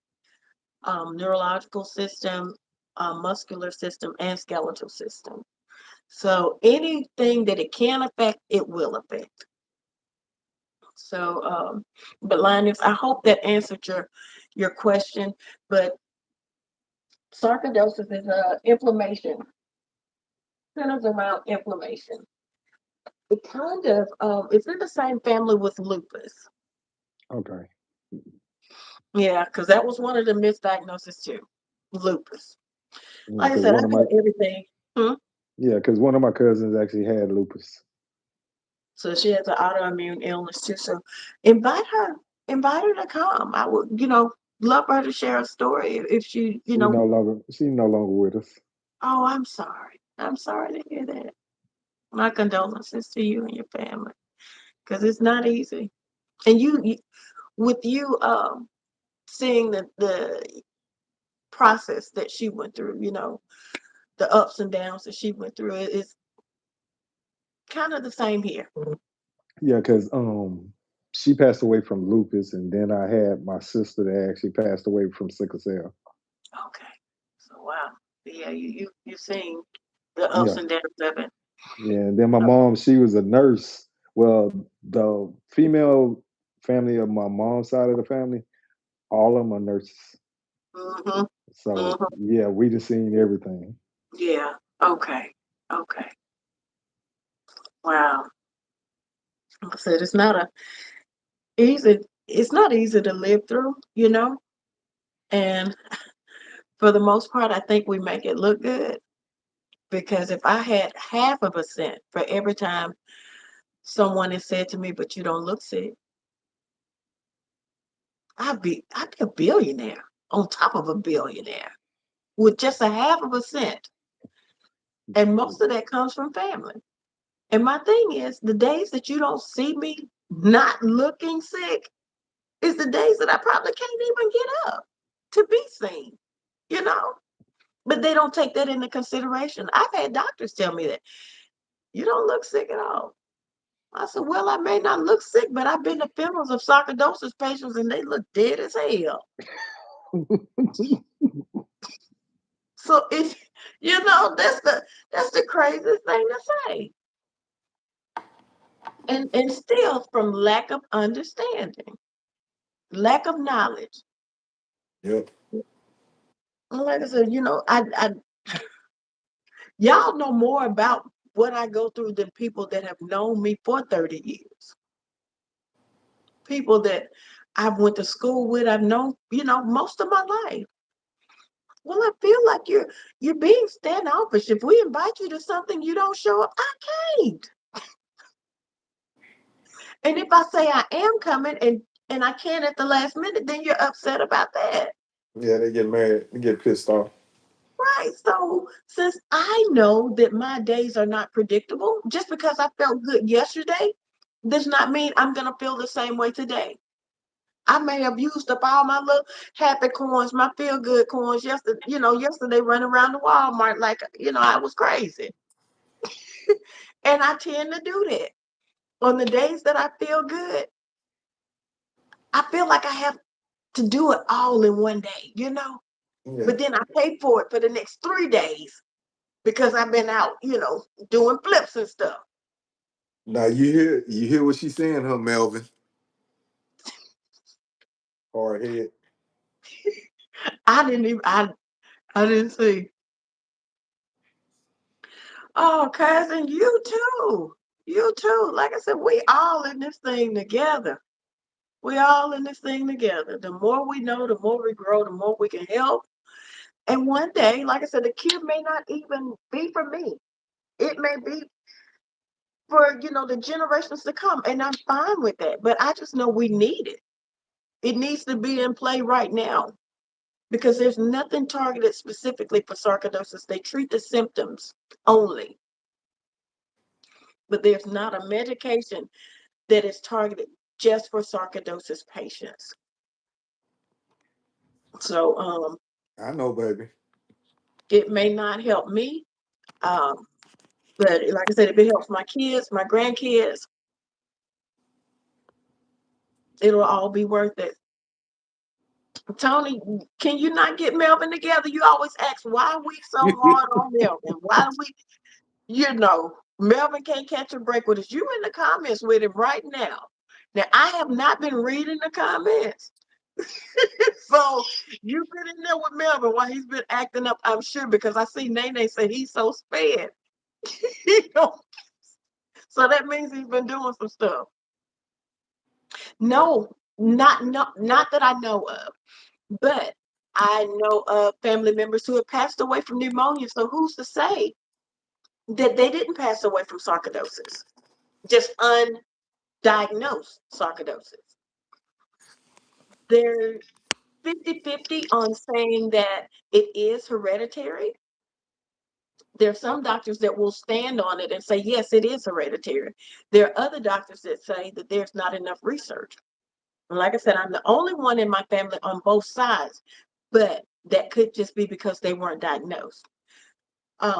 neurological system, muscular system, and skeletal system. So anything that it can affect, it will affect. So, but Linus, I hope that answered your question. But sarcoidosis is inflammation, centers around inflammation. It kind of it's in the same family with lupus. Okay. Yeah, because that was one of the misdiagnoses too, lupus. Yeah, Like I because said, one I've of my had everything. Hmm? yeah, because one of my cousins actually had lupus. So she has an autoimmune illness too. So invite her, invite her to come. I would, love for her to share a story if she, She no longer with us. oh, I'm sorry. I'm sorry to hear that. My condolences to you and your family, because it's not easy. And with you seeing the process that she went through, the ups and downs that she went through, it's kind of the same here. Yeah, because she passed away from lupus, and then I had my sister that actually passed away from sickle cell. Okay. So wow. Yeah, you seen the ups Yeah, and downs of it. yeah. And then my mom, she was a nurse. Well, the female family of my mom's side of the family, all of them are nurses. Mm-hmm. So Mm-hmm. yeah, we just seen everything. Yeah. Okay. Okay. Wow. Like I said, easy. It's not easy to live through. And for the most part, I think we make it look good, because if I had half of a cent for every time someone has said to me, "But you don't look sick," I'd be a billionaire on top of a billionaire with just a half of a cent. And most of that comes from family. And my thing is, the days that you don't see me not looking sick is the days that I probably can't even get up to be seen, you know? But they don't take that into consideration. I've had doctors tell me that you don't look sick at all. I said, well, I may not look sick, but I've been to funerals of sarcoidosis patients and they look dead as hell. So if that's the craziest thing to say. And still from lack of understanding, lack of knowledge. Yep. Like I said, I y'all know more about what I go through than people that have known me for 30 years. People that I've went to school with, I've known, most of my life. Well, I feel like you're being standoffish. If we invite you to something, you don't show up. I can't. And if I say I am coming and I can't at the last minute, then you're upset about that. Yeah, they get mad. They get pissed off. Right. So since I know that my days are not predictable, just because I felt good yesterday does not mean I'm gonna feel the same way today. I may have used up all my little happy coins, my feel good coins yesterday, yesterday running around the Walmart like, I was crazy. And I tend to do that. On the days that I feel good, I feel like I have to do it all in one day. Yeah. But then I pay for it for the next 3 days because I've been out, doing flips and stuff. Now you hear what she's saying, huh, Melvin? Hard head. I didn't see. Oh, cousin, you too. You too. Like I said, we all in this thing together. We all in this thing together. The more we know, the more we grow, the more we can help. And one day, like I said, the cure may not even be for me. It may be for, the generations to come. And I'm fine with that. But I just know we need it. It needs to be in play right now because there's nothing targeted specifically for sarcoidosis. They treat the symptoms only, but there's not a medication that is targeted just for sarcoidosis patients. So I know, baby. it may not help me, um, but like I said, if it helps my kids, my grandkids, it'll all be worth it. Tony, can you not get Melvin together? You always ask why are we so hard on Melvin? Why do we, Melvin can't catch a break with us. You in the comments with him right now. Now I have not been reading the comments. So you've been in there with Melvin while he's been acting up, I'm sure, because I see Nene say he's so sped. You know, so that means he's been doing some stuff. No, not that I know of, but I know of family members who have passed away from pneumonia. So who's to say that they didn't pass away from sarcoidosis? Just undiagnosed sarcoidosis. They're 50-50 on saying that it is hereditary. There are some doctors that will stand on it and say, yes, it is hereditary. There are other doctors that say that there's not enough research. And like I said, I'm the only one in my family on both sides, but that could just be because they weren't diagnosed.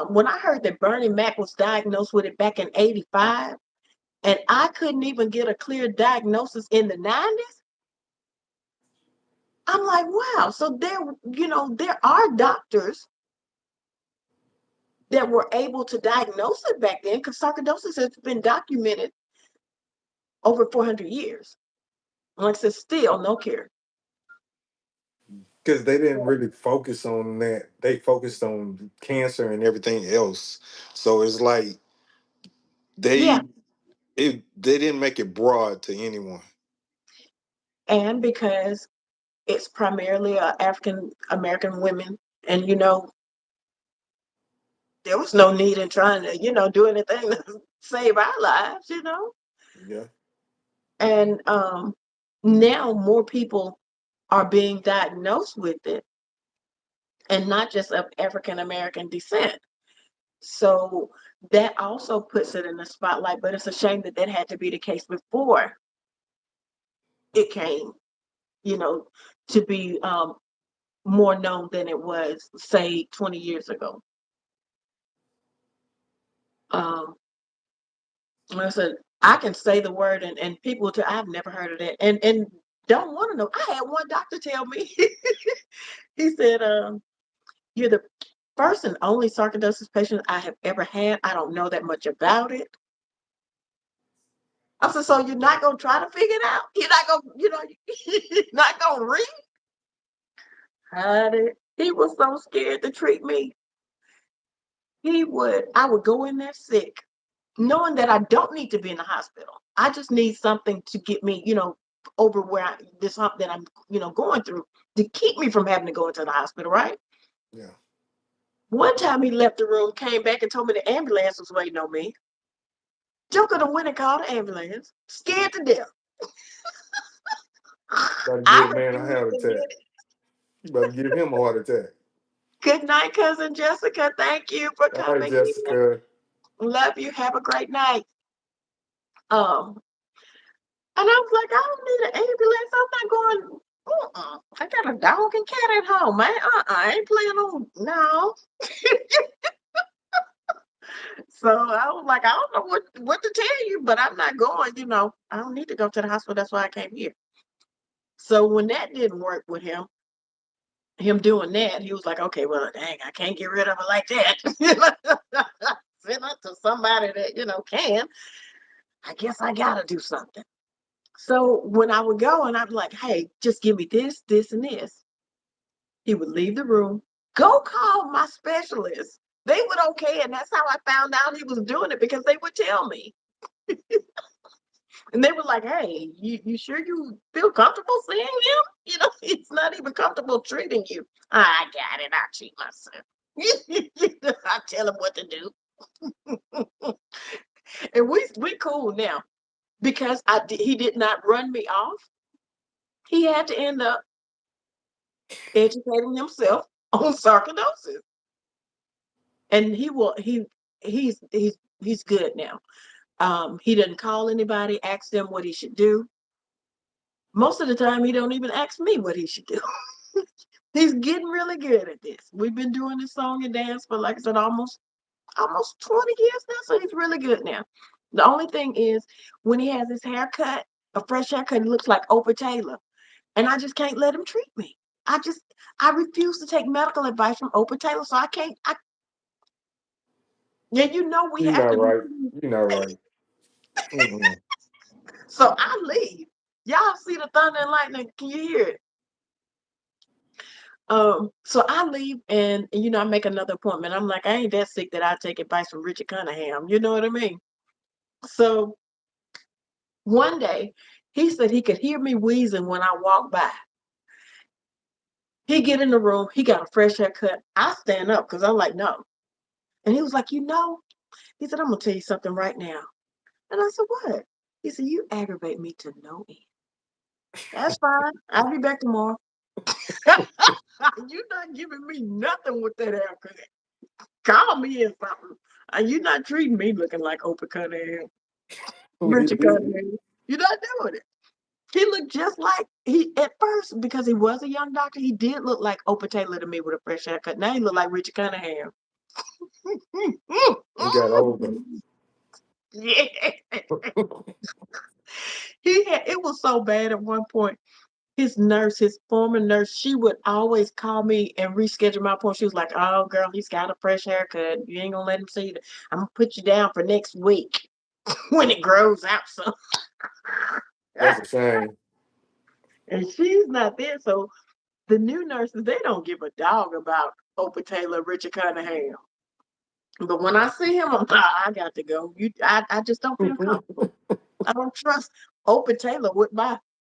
When I heard that Bernie Mac was diagnosed with it back in 85, and I couldn't even get a clear diagnosis in the 90s, I'm like, wow. So there are doctors that were able to diagnose it back then because sarcoidosis has been documented over 400 years. Like I said, still no cure. Because they didn't really focus on that. They focused on cancer and everything else. So it's like Yeah. they they didn't make it broad to anyone. And because it's primarily African American women, and there was no need in trying to, do anything to save our lives. Yeah. And now more people are being diagnosed with it, and not just of African American descent. So that also puts it in the spotlight, but it's a shame that that had to be the case before it came, you know, to be more known than it was, say, 20 years ago. Um, like I said, I can say the word and people I've never heard of that and don't want to know. I had one doctor tell me, he said, you're the first and only sarcoidosis patient I have ever had. I don't know that much about it. I said, so you're not gonna try to figure it out? You're not gonna, you're not gonna read? Honey, he was so scared to treat me. I would go in there sick, knowing that I don't need to be in the hospital. I just need something to get me, over this hump that I'm, going through to keep me from having to go into the hospital, right? Yeah. One time he left the room, came back and told me the ambulance was waiting on me. Joker done went and called the ambulance, scared to death. About to I give a man a refused heart to get attack. You about to give him a heart attack. Good night, cousin Jessica. Thank you for All right, coming in. Jessica. Love you. Have a great night. Um, and I was like, I don't need an ambulance. I'm not going. I got a dog and cat at home, man. I ain't playing on. No. So I was like, I don't know what to tell you, but I'm not going. I don't need to go to the hospital. That's why I came here. So when that didn't work with him doing that, he was like, okay, well, dang, I can't get rid of it like that. Send it to somebody that can. I guess I gotta do something. So when I would go and I'd be like, hey, just give me this, this, and this. He would leave the room, go call my specialist. They would okay, and that's how I found out he was doing it because they would tell me. And they were like, hey, you sure you feel comfortable seeing him? He's not even comfortable treating you. I got it. I treat myself. I tell him what to do. And we cool now because he did not run me off. He had to end up educating himself on sarcoidosis. And he's good now. He doesn't call anybody, ask them what he should do. Most of the time, he don't even ask me what he should do. He's getting really good at this. We've been doing this song and dance for, like I said, almost 20 years now, so he's really good now. The only thing is when he has his haircut, a fresh haircut, he looks like Oprah Taylor. And I just can't let him treat me. I refuse to take medical advice from Oprah Taylor, so I can't. Yeah, we You're have not to be. right. You're not right. Mm-mm. So I leave. Y'all see the thunder and lightning? Can you hear it? So I leave and I make another appointment. I'm like, I ain't that sick that I take advice from Richard Cunningham. You know what I mean? So one day he said he could hear me wheezing when I walk by. He get in the room, he got a fresh haircut. I stand up because I'm like, no. And he was like, he said, I'm gonna tell you something right now. And I said, what? He said, you aggravate me to no end. That's fine. I'll be back tomorrow. You're not giving me nothing with that haircut. Call me in something. You're not treating me looking like Oprah Cunningham, Richard Cunningham. You're not doing it. He looked just like he at first because he was a young doctor. He did look like Oprah Taylor to me with a fresh haircut. Now he look like Richard Cunningham. He got older. Yeah, it was so bad at one point. His former nurse, she would always call me and reschedule my appointment. She was like, "Oh, girl, he's got a fresh haircut. You ain't gonna let him see it. I'm gonna put you down for next week when it grows out." So, That's a shame. and she's not there. So the new nurses, they don't give a dog about Oprah Taylor, Richard Cunningham. But when I see him, I got to go. I just don't feel comfortable. I don't trust Oprah Taylor with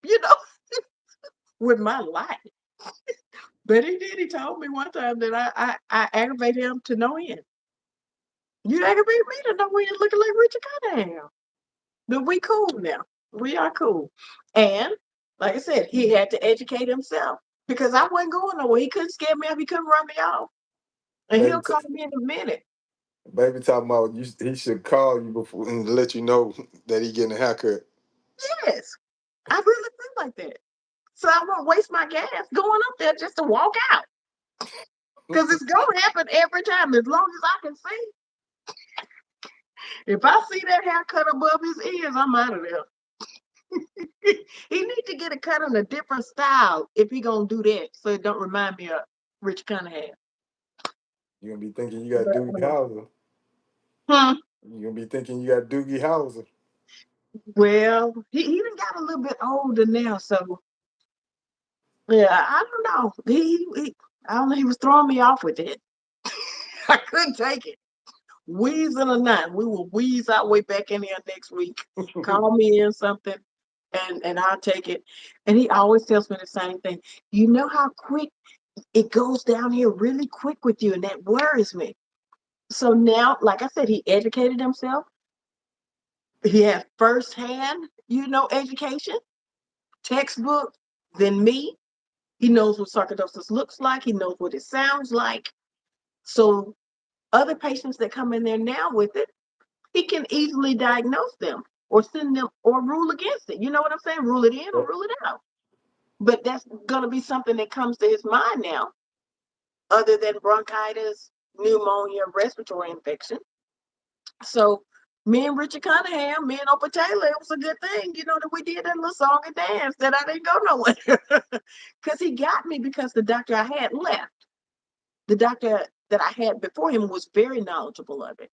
you know, with my life. But he did. He told me one time that I aggravate him to no end. You aggravate me to no end, looking like Richard Cunningham. But we cool now. We are cool. And like I said, he had to educate himself because I wasn't going nowhere. He couldn't scare me off. He couldn't run me off. And baby, he'll call me in a minute. baby, talking about you. He should call you before and let you know that he getting a haircut. Yes, I really feel like that. So I won't waste my gas going up there just to walk out. Because it's going to happen every time as long as I can see. If I see that hair cut above his ears, I'm out of there. He need to get it cut in a different style if he gonna do that, so it don't remind me of Rich Cunningham. You gonna be thinking you got But, Doogie Howser. hmm, You gonna be thinking you got Doogie Howser. well, he done got a little bit older now, so yeah, I don't know. I don't know. He was throwing me off with it. I couldn't take it. Wheezing or not, we will wheeze our way back in here next week. Call me in something, and I'll take it. And he always tells me the same thing. You know how quick it goes down here really quick with you, and that worries me. So now, like I said, he educated himself. He has firsthand, education, textbook than me. He knows what sarcoidosis looks like. He knows what it sounds like. So other patients that come in there now with it, he can easily diagnose them or send them or rule against it. You know what I'm saying? Rule it in or Yep. rule it out. But that's going to be something that comes to his mind now, other than bronchitis, pneumonia, respiratory infection. So me and Richard Cunningham, me and Opa Taylor, it was a good thing, that we did that little song and dance that I didn't go nowhere. Because he got me because the doctor I had left. The doctor that I had before him was very knowledgeable of it.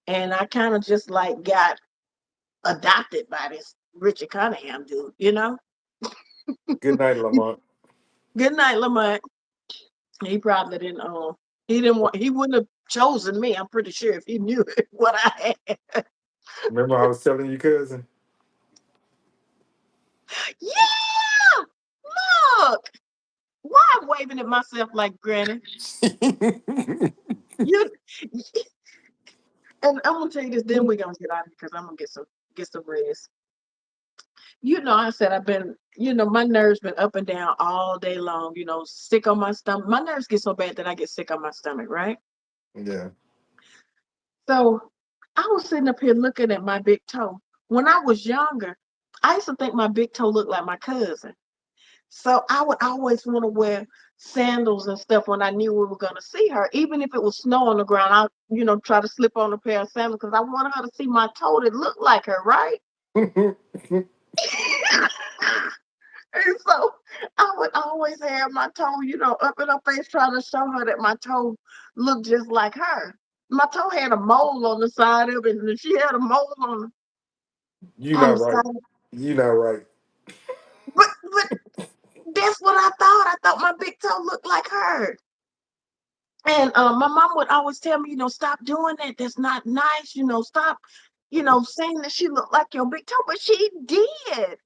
And I kind of just like got adopted by this Richard Cunningham dude. Good night, Lamont. Good night, Lamont. He probably didn't he wouldn't have chosen me, I'm pretty sure, if he knew what I had. Remember I was telling you, cousin? Yeah! Look! Why I'm waving at myself like granny? You and I'm gonna tell you this, then we're gonna get out of here because I'm gonna get some rest. I said I've been, my nerves been up and down all day long, sick on my stomach. My nerves get so bad that I get sick on my stomach, right? Yeah. So I was sitting up here looking at my big toe. When I was younger, I used to think my big toe looked like my cousin. So I would always want to wear sandals and stuff when I knew we were going to see her. Even if it was snow on the ground, I, try to slip on a pair of sandals because I wanted her to see my toe that looked like her, right? And so I would always have my toe, up in her face, trying to show her that my toe looked just like her. My toe had a mole on the side of it, and she had a mole You on the not right. side. You not right. But that's what I thought. I thought my big toe looked like her. And my mom would always tell me, stop doing that. That's not nice. Stop, saying that she looked like your big toe, but she did.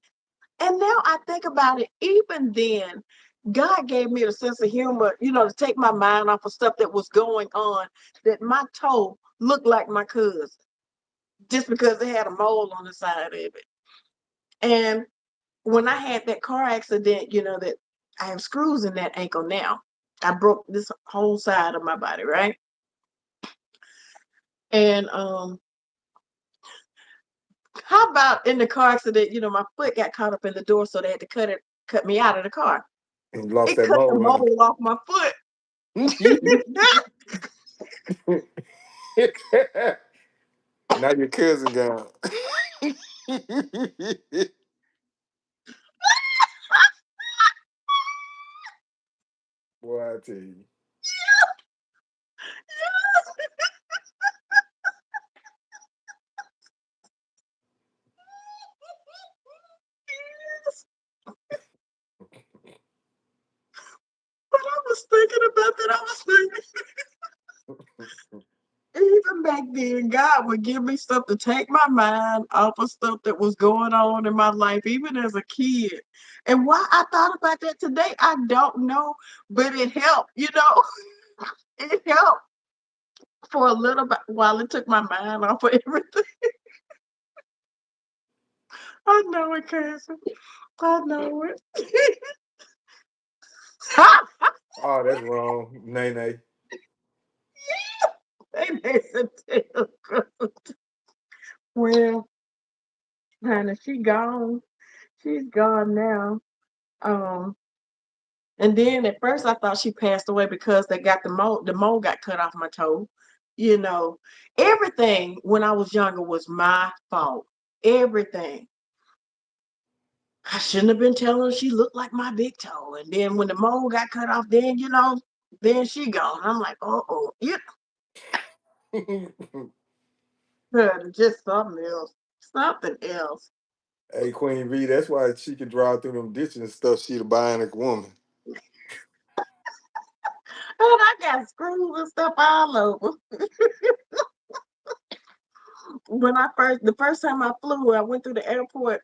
And now I think about it, even then, God gave me the sense of humor, to take my mind off of stuff that was going on, that my toe looked like my cousin, just because it had a mole on the side of it. And when I had that car accident, that I have screws in that ankle now. I broke this whole side of my body, right? And how about in the car accident, my foot got caught up in the door, so they had to cut me out of the car. And you lost It that cut the mole, huh? mole off my foot. Now your cousin gone. Boy, I tell you. But I was thinking about that. I was thinking, even back then, God would give me stuff to take my mind off of stuff that was going on in my life, even as a kid. And why I thought about that today, I don't know, but it helped, it helped for a little bit while it took my mind off of everything. I know it, cousin. I know it. Oh, that's wrong. Nay, nay. They said, well, honey, she gone. She's gone now. Um, and then at first I thought she passed away because they got the mole got cut off my toe. You know, everything when I was younger was my fault. Everything. I shouldn't have been telling her she looked like my big toe. And then when the mole got cut off, then she gone. I'm like, oh, just something else. Something else. Hey, Queen V, that's why she can drive through them ditches and stuff. She the bionic woman. And I got screws and stuff all over. The first time I flew, I went through the airport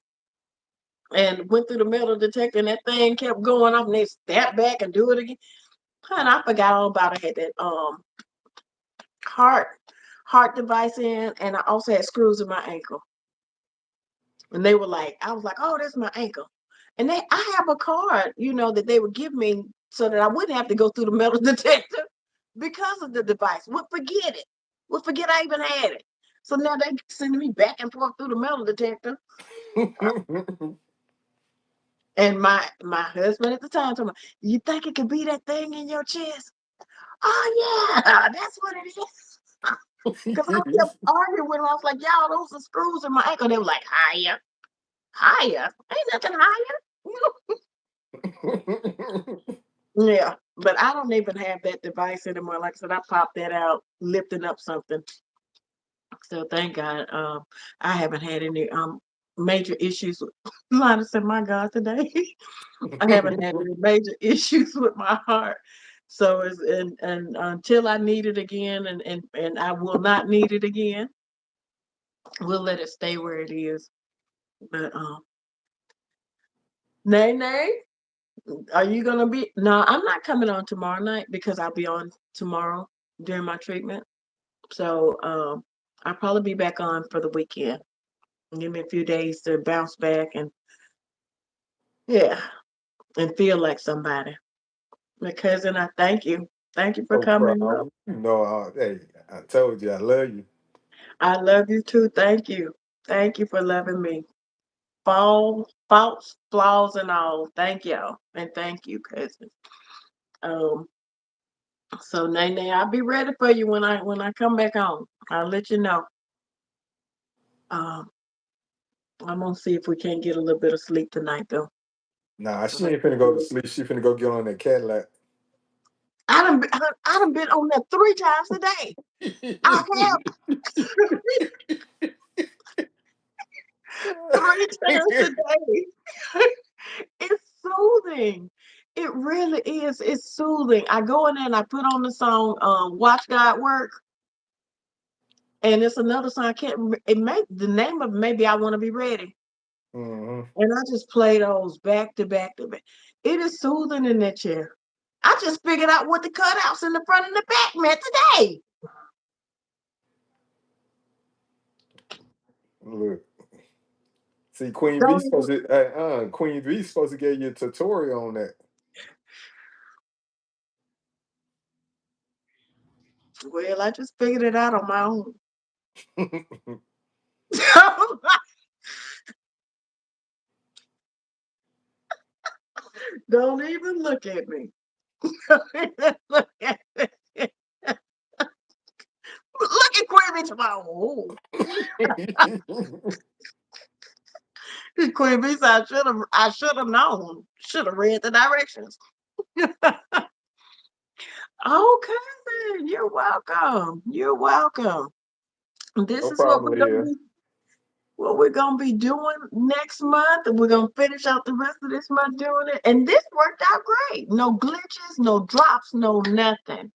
and went through the metal detector, and that thing kept going off, and they step back and do it again. And I forgot all about it. I had that heart heart device in, and I also had screws in my ankle. And they were like, I was like, oh, that's my ankle. And I have a card, that they would give me so that I wouldn't have to go through the metal detector. because of the device. Would forget it. Would forget I even had it. So now they sending me back and forth through the metal detector. And my husband at the time told me, "You think it could be that thing in your chest?" Oh yeah, that's what it is. Because I kept arguing with them. I was like, "Y'all, those are screws in my ankle." They were like, "Higher, higher. Ain't nothing higher." Yeah, but I don't even have that device anymore. Like I said, I popped that out, lifting up something. So thank God, I haven't had any major issues. Lana said, "My God, today I haven't had any major issues with my heart." So it's and until I need it again, and I will not need it again, we'll let it stay where it is. But Nay Nay, are you gonna be? No, I'm not coming on tomorrow night because I'll be on tomorrow during my treatment. So I'll probably be back on for the weekend. Give me a few days to bounce back and yeah, and feel like somebody. My cousin, I thank you. Thank you for No coming up. problem. Hey, I told you I love you. I love you too. Thank you. Thank you for loving me. Faults, flaws, and all. Thank y'all. And thank you, cousin. Um, so Nene, I'll be ready for you when I come back home. I'll let you know. Um, I'm gonna see if we can't get a little bit of sleep tonight though. Nah, she Like ain't we finna go to did. sleep. She finna go get on that Cadillac. I done been on that 3 times a day. I have 3 times a day. It's soothing. It really is. It's soothing. I go in there and I put on the song Watch God Work. And it's another song. I can't it may the name of maybe I want to be ready. Hmm. And I just play those back to back to back. It is soothing in that chair. I just figured out what the cutouts in the front and the back meant today. Look, see, Queen V Don't supposed even, to. Queen V supposed to give you a tutorial on that. well, I just figured it out on my own. Don't even look at me. Look at Look at Queen Bee tomorrow. Oh, Queen Bee said I should have known. Should have read the directions. Oh, cousin, you're welcome. You're welcome. This No is what problem, we're gonna Leah. be what we're gonna be doing next month, and we're gonna finish out the rest of this month doing it. And this worked out great. No glitches, no drops, no nothing.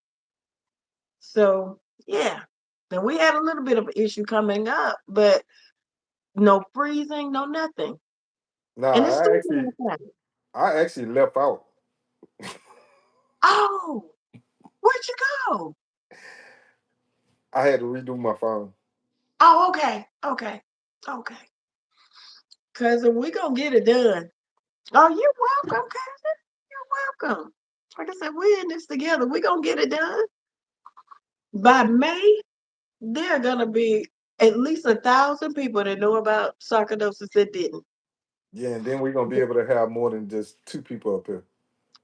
So yeah. Now we had a little bit of an issue coming up, but no freezing, no nothing. Nah, And it's still going to happen. I actually left out. Oh, where'd you go? I had to redo my phone. Oh, okay, okay, okay. Cousin, we gonna get it done. Oh, you're welcome, cousin. You're welcome. Like I said, we're in this together. We're gonna get it done. By May, there are gonna be at least 1,000 people that know about sarcoidosis that didn't. Yeah, and then we're gonna be able to have more than just two people up here.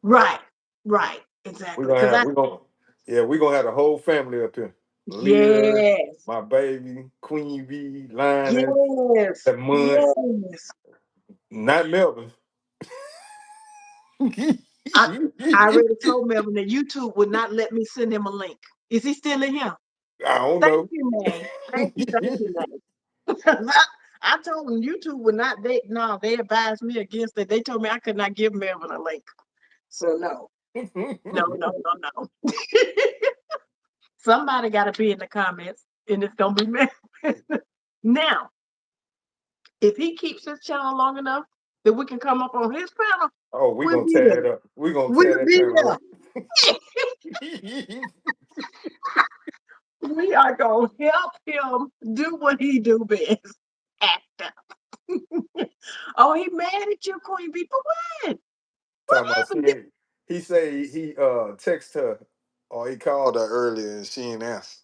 Right, right, We're exactly. gonna Cause have I we're gonna yeah, we're gonna have the whole family up here. Leah, yes, my baby, Queen V, Linus, yes, the month, yes. not Melvin. I I already told Melvin that YouTube would not let me send him a link. Is he still in here? I don't Thank know. you, man. Thank you, man. I told them YouTube would not. They no, they advised me against it. They told me I could not give Melvin a link. So no, no, no, no, no. Somebody got to be in the comments, and it's gonna be Melvin. Now, if he keeps his channel long enough that we can come up on his panel, Oh, we're we'll gonna be tear there. it up. We're gonna tear We'll that be channel there. up. We are gonna help him do what he do best. Act up. Oh, he mad at you, Queen Bee. For what? What Talking about she happened? ain't, he say he text her. Or he called her earlier and she ain't answer.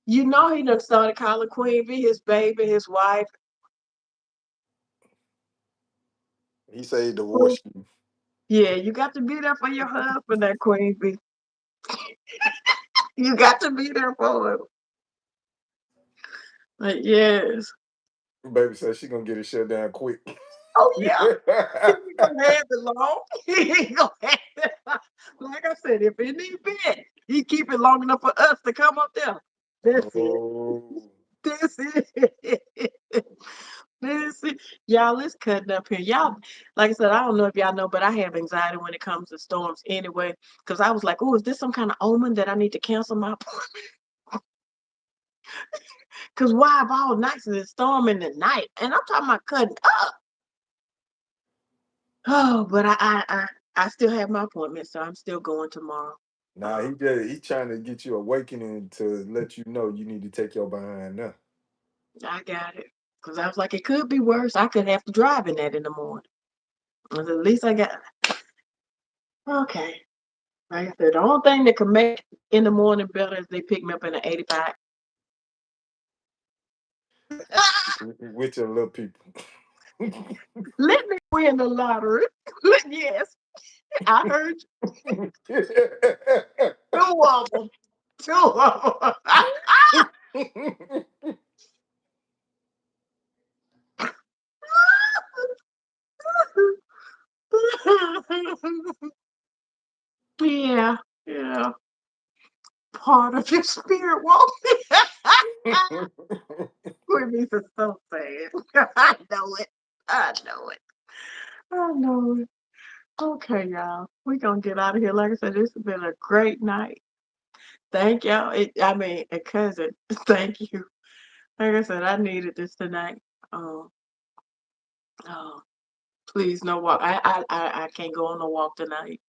You know he done started calling Queen B his baby, his wife. He say he divorced you. Yeah, you got to be there for your husband, that Queen B. You got to be there for him. Like, yes. Baby said she gonna get it shut down quick. Oh yeah. He ain't gonna have it long. He ain't gonna have it long. Like I said, if it need be, he keep it long enough for us to come up there. That's it. Oh, That's it. That's it. Y'all, it's cutting up here. Y'all, like I said, I don't know if y'all know, but I have anxiety when it comes to storms anyway. Because I was like, oh, is this some kind of omen that I need to cancel my appointment? Because why of all nights is it storming the night? And I'm talking about cutting up. Oh, but I still have my appointment, so I'm still going tomorrow. nah, he trying to get you awakening to let you know you need to take your behind now. I got it. Because I was like, it could be worse. I could have to drive in that in the morning. At least I got okay. Like I said, the only thing that could make in the morning better is they pick me up in an 85. With your little people. Let me win the lottery. Yes, I heard two of them. Two of them. Yeah, yeah. Part of your spirit walk. Whitney's is so sad. I know it. I know it. I know it. Okay, y'all. We're gonna get out of here. Like I said, this has been a great night. Thank y'all. I mean, a cousin. Thank you. Like I said, I needed this tonight. Um, oh, please no walk. I can't go on no walk tonight.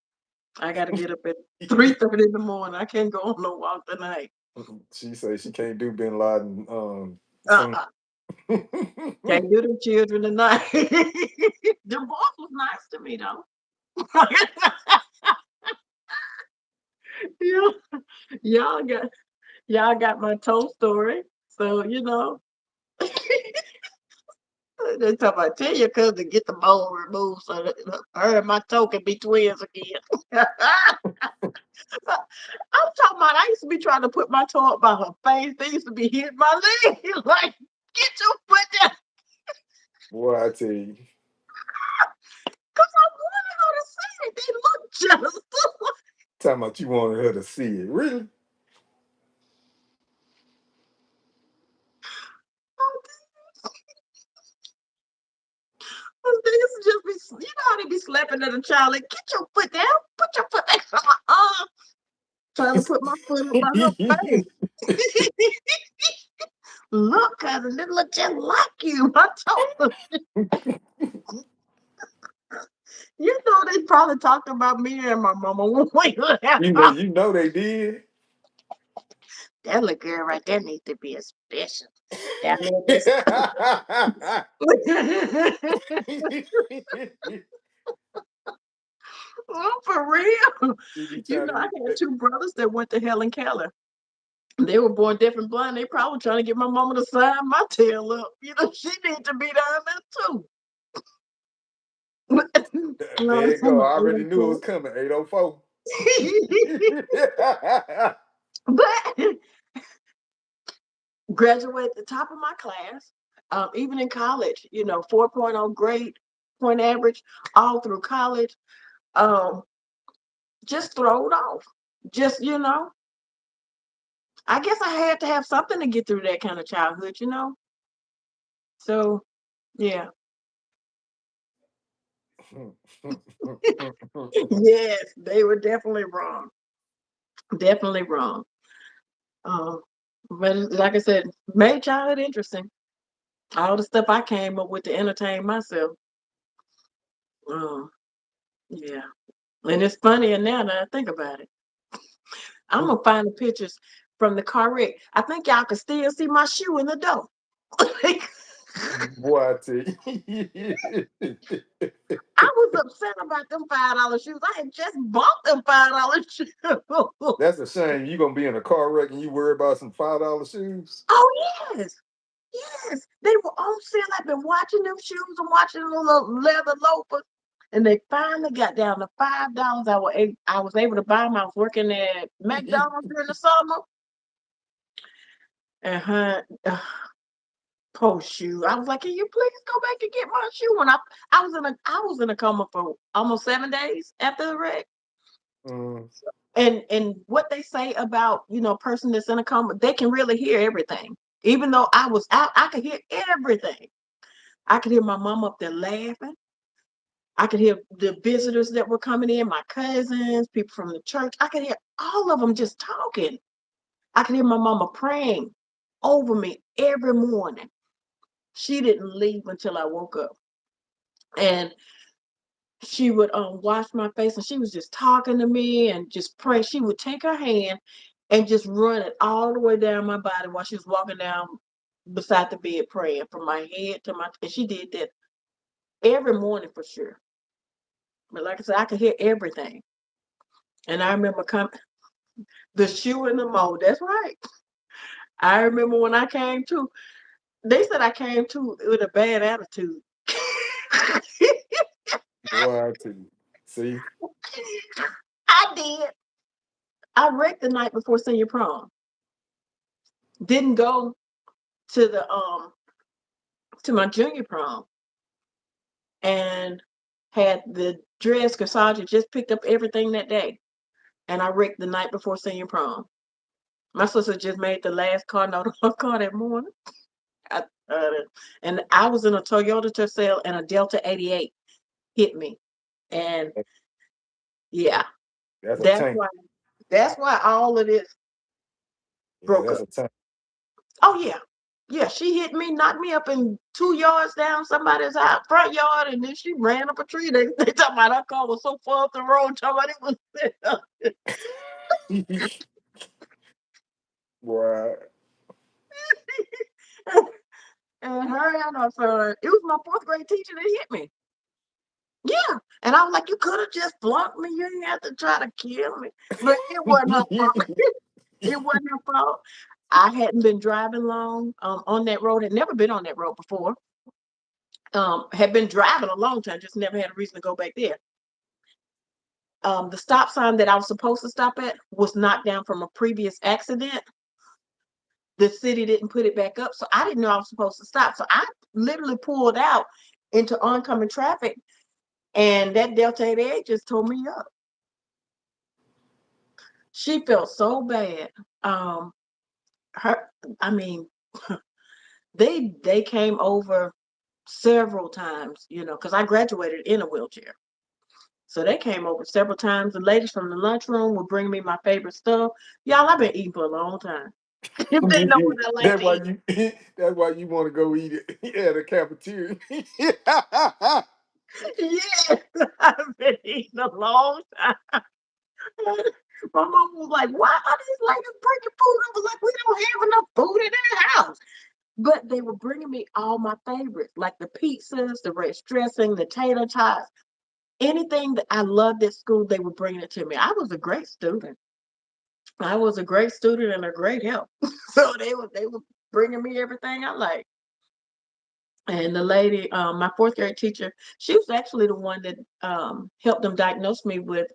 I gotta get up at 3:30 in the morning. I can't go on no walk tonight. She say she can't do Bin Laden soon. Uh-uh. Can't do them children tonight. The boss was nice to me though. Yeah, y'all got y'all got my toe story. So, they talk about tell your cousin to get the mole removed so that her and my toe can be twins again. I'm talking about I used to be trying to put my toe up by her face. They used to be hitting my leg. Like, get your foot down. Boy, I tell you. Because I wanted her to see it. They look jealous. Talking about you wanted her to see it. Really? They used to just be, how they be slapping at a child, like, get your foot down, put your foot down. Trying to put my foot up by her face. Look, cousin, they look just like you. I told her. They probably talked about me and my mama when we left. You know they did. That little girl right there needs to be a special. Down there at this. Oh, for real. She be trying I to had two brothers that went to Helen Keller. They were born deaf and blind. They probably trying to get my mama to sign my tail up. She need to be down there too. And I there was you talking go. about I already knew it was 804. coming. 804. But graduate at the top of my class, even in college, 4.0 grade, point average, all through college. Um, just throwed off. Just, I guess I had to have something to get through that kind of childhood. So, yeah. Yes, they were definitely wrong. Definitely wrong. Um, but like I said, made childhood interesting. All the stuff I came up with to entertain myself. Um, yeah. And it's funnier now that I think about it. I'm gonna find the pictures from the car wreck. I think y'all can still see my shoe in the door. I Boy, I tell you. was upset about them $5 shoes. I had just bought them $5 shoes. That's a shame. You gonna be in a car wreck and you worry about some $5 shoes. Oh yes, yes. They were on sale. I've been watching them shoes and watching the little leather loafers. And they finally got down to $5. I was able to buy them. I was working at McDonald's during the summer. And poor shoe. I was like, can you please go back and get my shoe? And I was in a coma for almost 7 days after the wreck. Mm, And what they say about, a person that's in a coma, they can really hear everything. Even though I was out, I could hear everything. I could hear my mom up there laughing. I could hear the visitors that were coming in, my cousins, people from the church. I could hear all of them just talking. I could hear my mama praying over me every morning. She didn't leave until I woke up. And she would wash my face, and she was just talking to me and just pray. She would take her hand and just run it all the way down my body while she was walking down beside the bed praying from my head to my, and she did that every morning for sure. But like I said, I could hear everything. And I remember the shoe and the mold. That's right. I remember when I came to, they said I came to with a bad attitude. boy, I tell you. See, I did. I wrecked the night before senior prom. Didn't go to the to my junior prom, and had the dress corsage just picked up everything that day, and I wrecked the night before senior prom. My sister just made the last car note on her car that morning. I, uh, and I was in a Toyota Tercel, and a Delta 88 hit me. And yeah, that's a that's tank. why that's why all of this Yeah, broke that's up. a tank. Oh yeah. Yeah, she hit me, knocked me up in 2 yards down somebody's front yard, and then she ran up a tree. They talking about her car was so far off the road, talking about it was Boy, and her and her son. It was my fourth grade teacher that hit me. Yeah. And I was like, you could have just flunked me. You didn't have to try to kill me. But it wasn't her fault. It wasn't her fault. I hadn't been driving long on that road, had never been on that road before. Had been driving a long time, just never had a reason to go back there. The stop sign that I was supposed to stop at was knocked down from a previous accident. The city didn't put it back up, so I didn't know I was supposed to stop. So I literally pulled out into oncoming traffic, and that Delta 88 just tore me up. She felt so bad. Her, I mean, they came over several times, because I graduated in a wheelchair. So they came over several times. The ladies from the lunchroom would bring me my favorite stuff. Y'all, I've been eating for a long time. If they know what I like that's to why eat. you. That's why you want to go eat it at a cafeteria. Yes, I've been eating a long time. My mom was like, why are these ladies bringing food? I was like, we don't have enough food in our house. But they were bringing me all my favorites, like the pizzas, the ranch dressing, the tater tots, anything that I loved at school, they were bringing it to me. I was a great student. I was a great student and a great help. So they were bringing me everything I like. And the lady, my fourth grade teacher, she was actually the one that helped them diagnose me with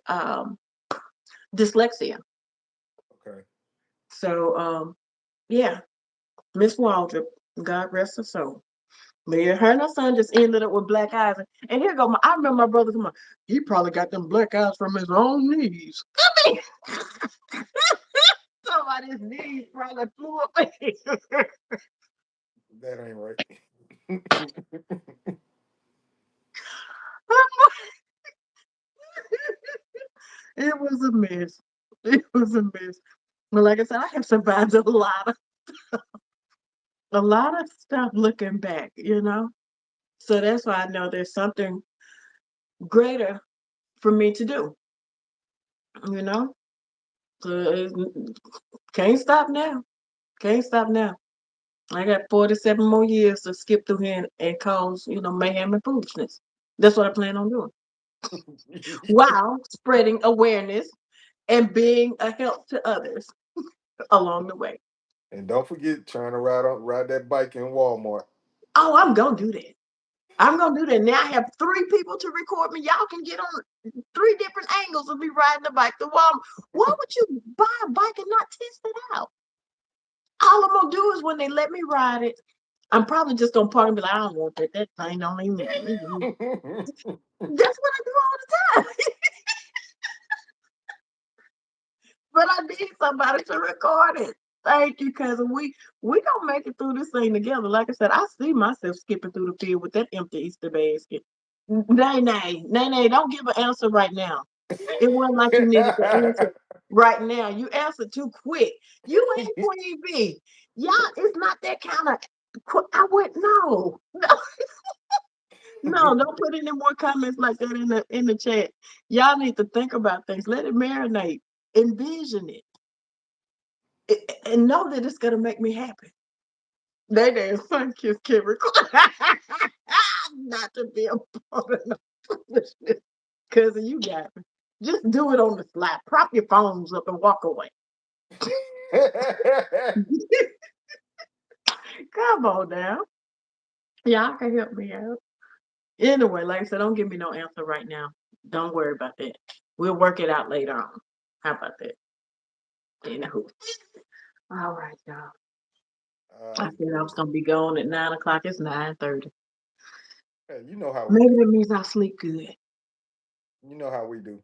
dyslexia. Okay. So yeah, Miss Waldrop, God rest her soul. But yeah, her and her son just ended up with black eyes. And here go I remember my brother come on. He probably got them black eyes from his own knees. I mean, somebody's knees probably flew up. That ain't right. It was a mess. It was a mess. But like I said, I have survived a lot of stuff looking back. So that's why I know there's something greater for me to do, you know? So can't stop now. Can't stop now. I got 47 more years to skip through here and cause, mayhem and foolishness. That's what I plan on doing. while spreading awareness and being a help to others along the way. And don't forget trying to ride that bike in Walmart. Oh, I'm gonna do that. I'm gonna do that. Now I have 3 people to record me. Y'all can get on 3 different angles of me riding the bike. Why would you buy a bike and not test it out? All I'm gonna do is when they let me ride it, I'm probably just gonna park and be like, I don't want that. That thing don't even. That's what I do all the time. But I need somebody to record it. Thank you, cousin. We gonna make it through this thing together. Like I said, I see myself skipping through the field with that empty Easter basket. Nay, don't give an answer right now. It wasn't like you needed to answer right now. You answered too quick. You ain't Queen B. Y'all, it's not that kind of. I went no, no. Don't put any more comments like that in the chat. Y'all need to think about things. Let it marinate. Envision it. And know that it's gonna make me happy. They dance fun kiss can record. Not to be a part of no foolishness. Cousin, you got me. Just do it on the fly. Prop your phones up and walk away. Come on now. Y'all can help me out. Anyway, like I said, don't give me no answer right now. Don't worry about that. We'll work it out later on. How about that? Anywho. All right, y'all. All I right, said I was gonna be gone at 9 o'clock. It's 9:30. hey, you know how we Maybe do. that means I sleep good. You know how we do.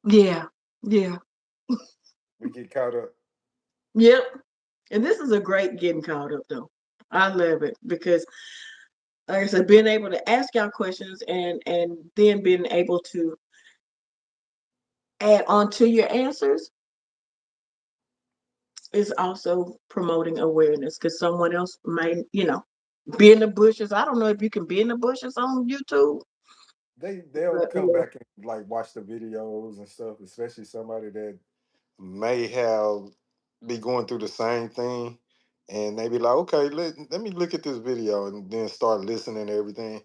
Yeah, yeah, We get caught up. yep. And this is a great getting caught up though. I love it because, like I said, being able to ask y'all questions and then being able to add on to your answers is also promoting awareness because someone else might, be in the bushes. I don't know if you can be in the bushes on YouTube, They'll but come back and like watch the videos and stuff, especially somebody that may have be going through the same thing, and they be like, okay, let me look at this video and then start listening to everything.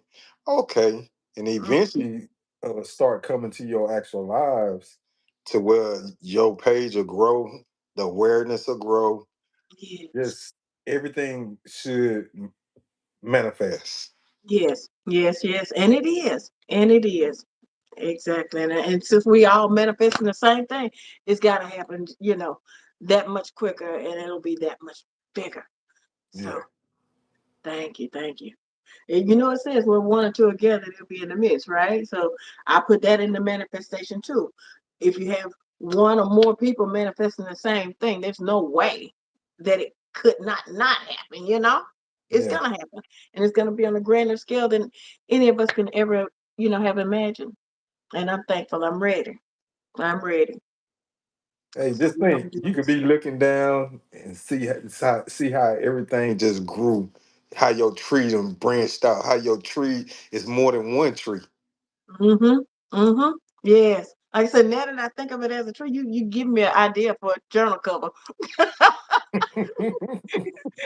Okay, and eventually start coming to your actual lives to where your page will grow, the awareness will grow, yes, just everything should manifest. yes, and it is, exactly. And since we all manifesting the same thing, it's got to happen, that much quicker, and it'll be that much bigger. Yeah, So thank you. And it says when one or two are gathered, it'll be in the midst, right? So I put that in the manifestation too. If you have one or more people manifesting the same thing, there's no way that it could not happen. It's yeah. gonna happen. And it's gonna be on a grander scale than any of us can ever, have imagined. And I'm thankful. I'm ready. I'm ready. Hey, So just we're gonna think, do you could this. be looking down and see how everything just grew, how your tree done branched out, how your tree is more than one tree. Mm-hmm. Mm-hmm. Yes. Like I said, now that I think of it as a tree, you give me an idea for a journal cover.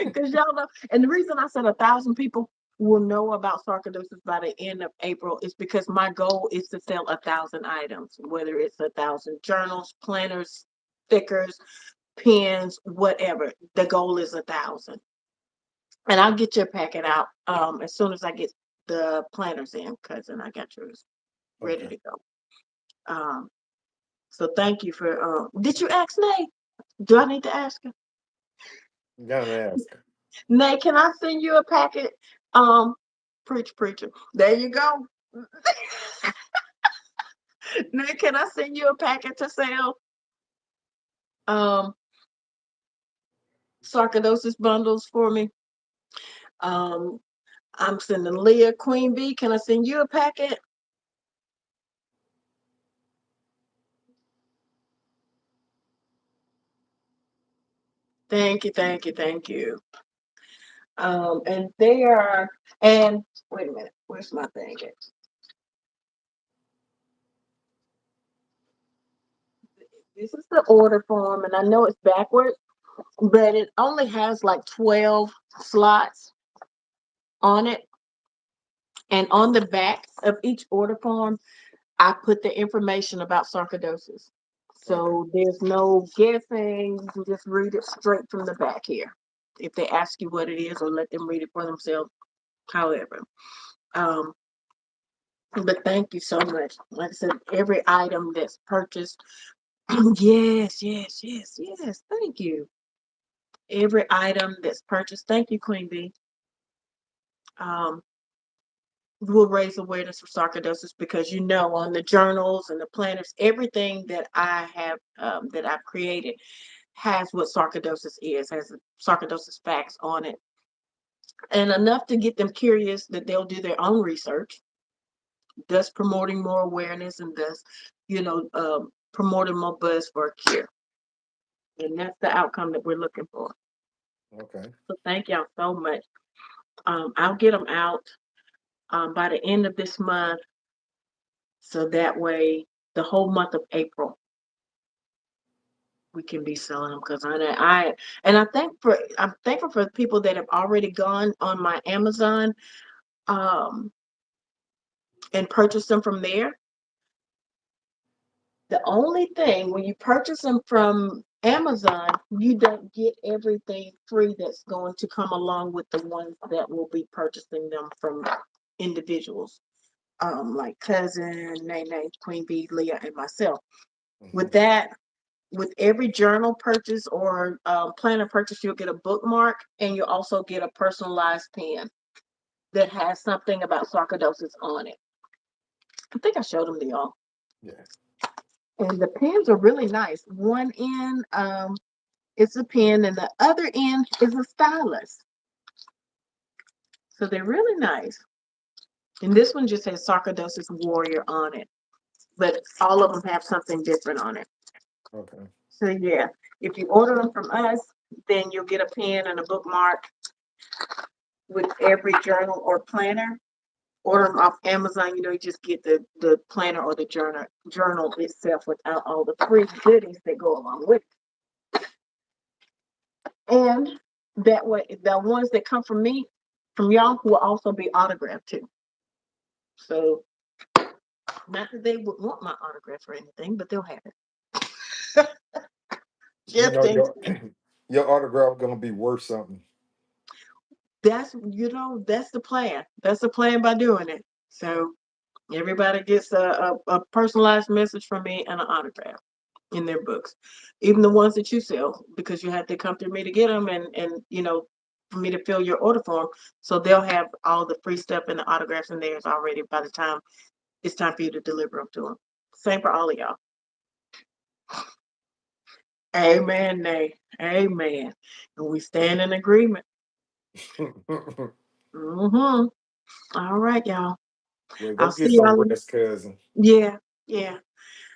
Because y'all know, and the reason I said 1,000 people will know about sarcoidosis by the end of April is because my goal is to sell 1,000 items, whether it's 1,000 journals, planners, stickers, pens, whatever. The goal is 1,000, and I'll get your packet out as soon as I get the planners in, cousin. I got yours ready Okay, to go. Um, so thank you for. Did you ask Nay? Do I need to ask her? you gotta ask. Nay, can I send you a packet? Um, preacher. There you go. Nay, can I send you a packet to sell? Um, sarcoidosis bundles for me. Um, I'm sending Leah Queen Bee. Can I send you a packet? Thank you. And they are. And wait a minute. Where's my thing? This is the order form, and I know it's backwards, but it only has like 12 slots on it. And on the back of each order form, I put the information about sarcoidosis. Okay. So there's no guessing. You can just read it straight from the back here. If they ask you what it is, or let them read it for themselves, however. Um, but thank you so much. Like I said, every item that's purchased, yes, yes, yes, yes. Thank you. Every item that's purchased, thank you, Queen Bee. Um, will raise awareness for sarcoidosis because on the journals and the planners, everything that I have that I've created has what sarcoidosis is, has the sarcoidosis facts on it, and enough to get them curious that they'll do their own research, thus promoting more awareness and thus, promoting more buzz for a cure. And that's the outcome that we're looking for. Okay. So thank y'all so much. I'll get them out by the end of this month, so that way the whole month of April we can be selling them because I'm thankful for the people that have already gone on my Amazon um, and purchased them from there. The only thing when you purchase them from Amazon, you don't get everything free that's going to come along with the ones that will be purchasing them from individuals, like Cousin, Nene, Queen Bee, Leah, and myself. Hmm. With that, with every journal purchase or planner purchase, you'll get a bookmark and you'll also get a personalized pen that has something about sarcoidosis on it. I think I showed them to y'all. Yeah. And the pens are really nice. One end is a pen and the other end is a stylus. So they're really nice. And this one just has sarcoidosis warrior on it, but all of them have something different on it. Okay. So yeah, if you order them from us, then you'll get a pen and a bookmark with every journal or planner. Order them off Amazon, you just get the planner or the journal itself without all the free goodies that go along with it. And that way, the ones that come from me, from y'all, will also be autographed too. So not that they would want my autograph or anything, but they'll have it. You Just know in your case. your autograph gonna be worth something. That's the plan. That's the plan by doing it. So everybody gets a personalized message from me and an autograph in their books, even the ones that you sell, because you have to come through me to get them, and for me to fill your order form. So they'll have all the free stuff and the autographs in theirs already by the time it's time for you to deliver them to them. Same for all of y'all. Amen, Nay. Amen. And we stand in agreement. Mm-hmm. All right, y'all. Well, go I'll get see some y'all. rest, cousin. Yeah, yeah.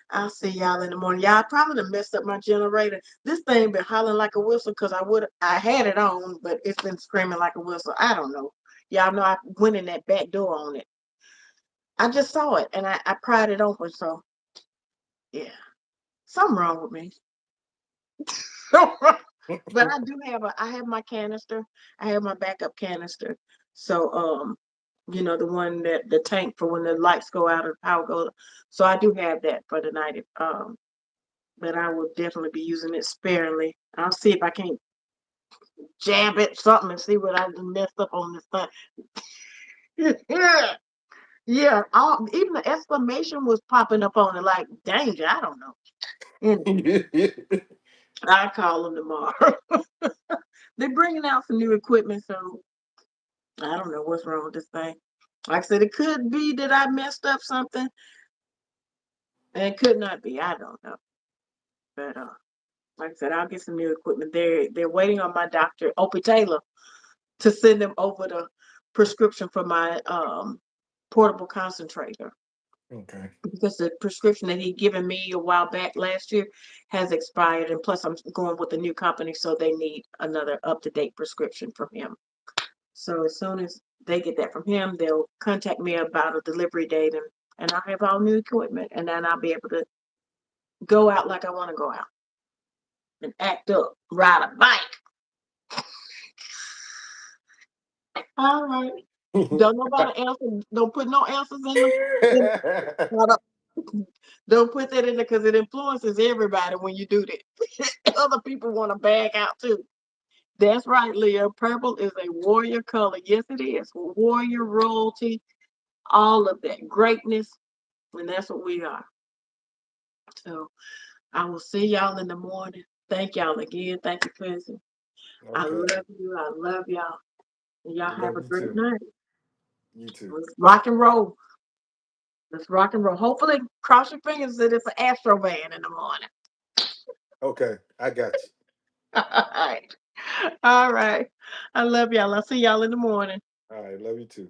I'll see y'all in the morning. Y'all probably done messed up my generator. This thing been hollering like a whistle because I had it on, but it's been screaming like a whistle. I don't know. Y'all know I went in that back door on it. I just saw it and I pried it open. So yeah, something wrong with me. But I have my canister. I have my backup canister. So the one that the tank for when the lights go out or the power goes. So I do have that for the night. But I will definitely be using it sparingly. I'll see if I can't jab it something and see what I messed up on this thing. Yeah, yeah. Even the exclamation was popping up on it like danger. I don't know. And I call them tomorrow. They're bringing out some new equipment, so I don't know what's wrong with this thing. Like I said, it could be that I messed up something, and it could not be. I don't know. But like I said, I'll get some new equipment. They're waiting on my doctor, Opie Taylor, to send them over the prescription for my portable concentrator Okay. because the prescription that he given me a while back last year has expired, and plus I'm going with a new company, so they need another up-to-date prescription from him. So as soon as they get that from him, they'll contact me about a delivery date, and I'll have all new equipment, and then I'll be able to go out like I want to go out and act up, ride a bike. All right. Don't nobody answer. Don't put no answers in the. In, Don't put that in there because it influences everybody when you do that. Other people want to bag out too. That's right, Leah. Purple is a warrior color. Yes, it is. Warrior, royalty, all of that. Greatness. And that's what we are. So I will see y'all in the morning. Thank y'all again. Thank you, cousin. I Okay. love you. I love y'all. And y'all I have love a you great too. night. You too. Let's rock and roll. Let's rock and roll. Hopefully, cross your fingers that it's an Astro van in the morning. Okay, I got you. All right. All right. I love y'all. I'll see y'all in the morning. All right, love you too.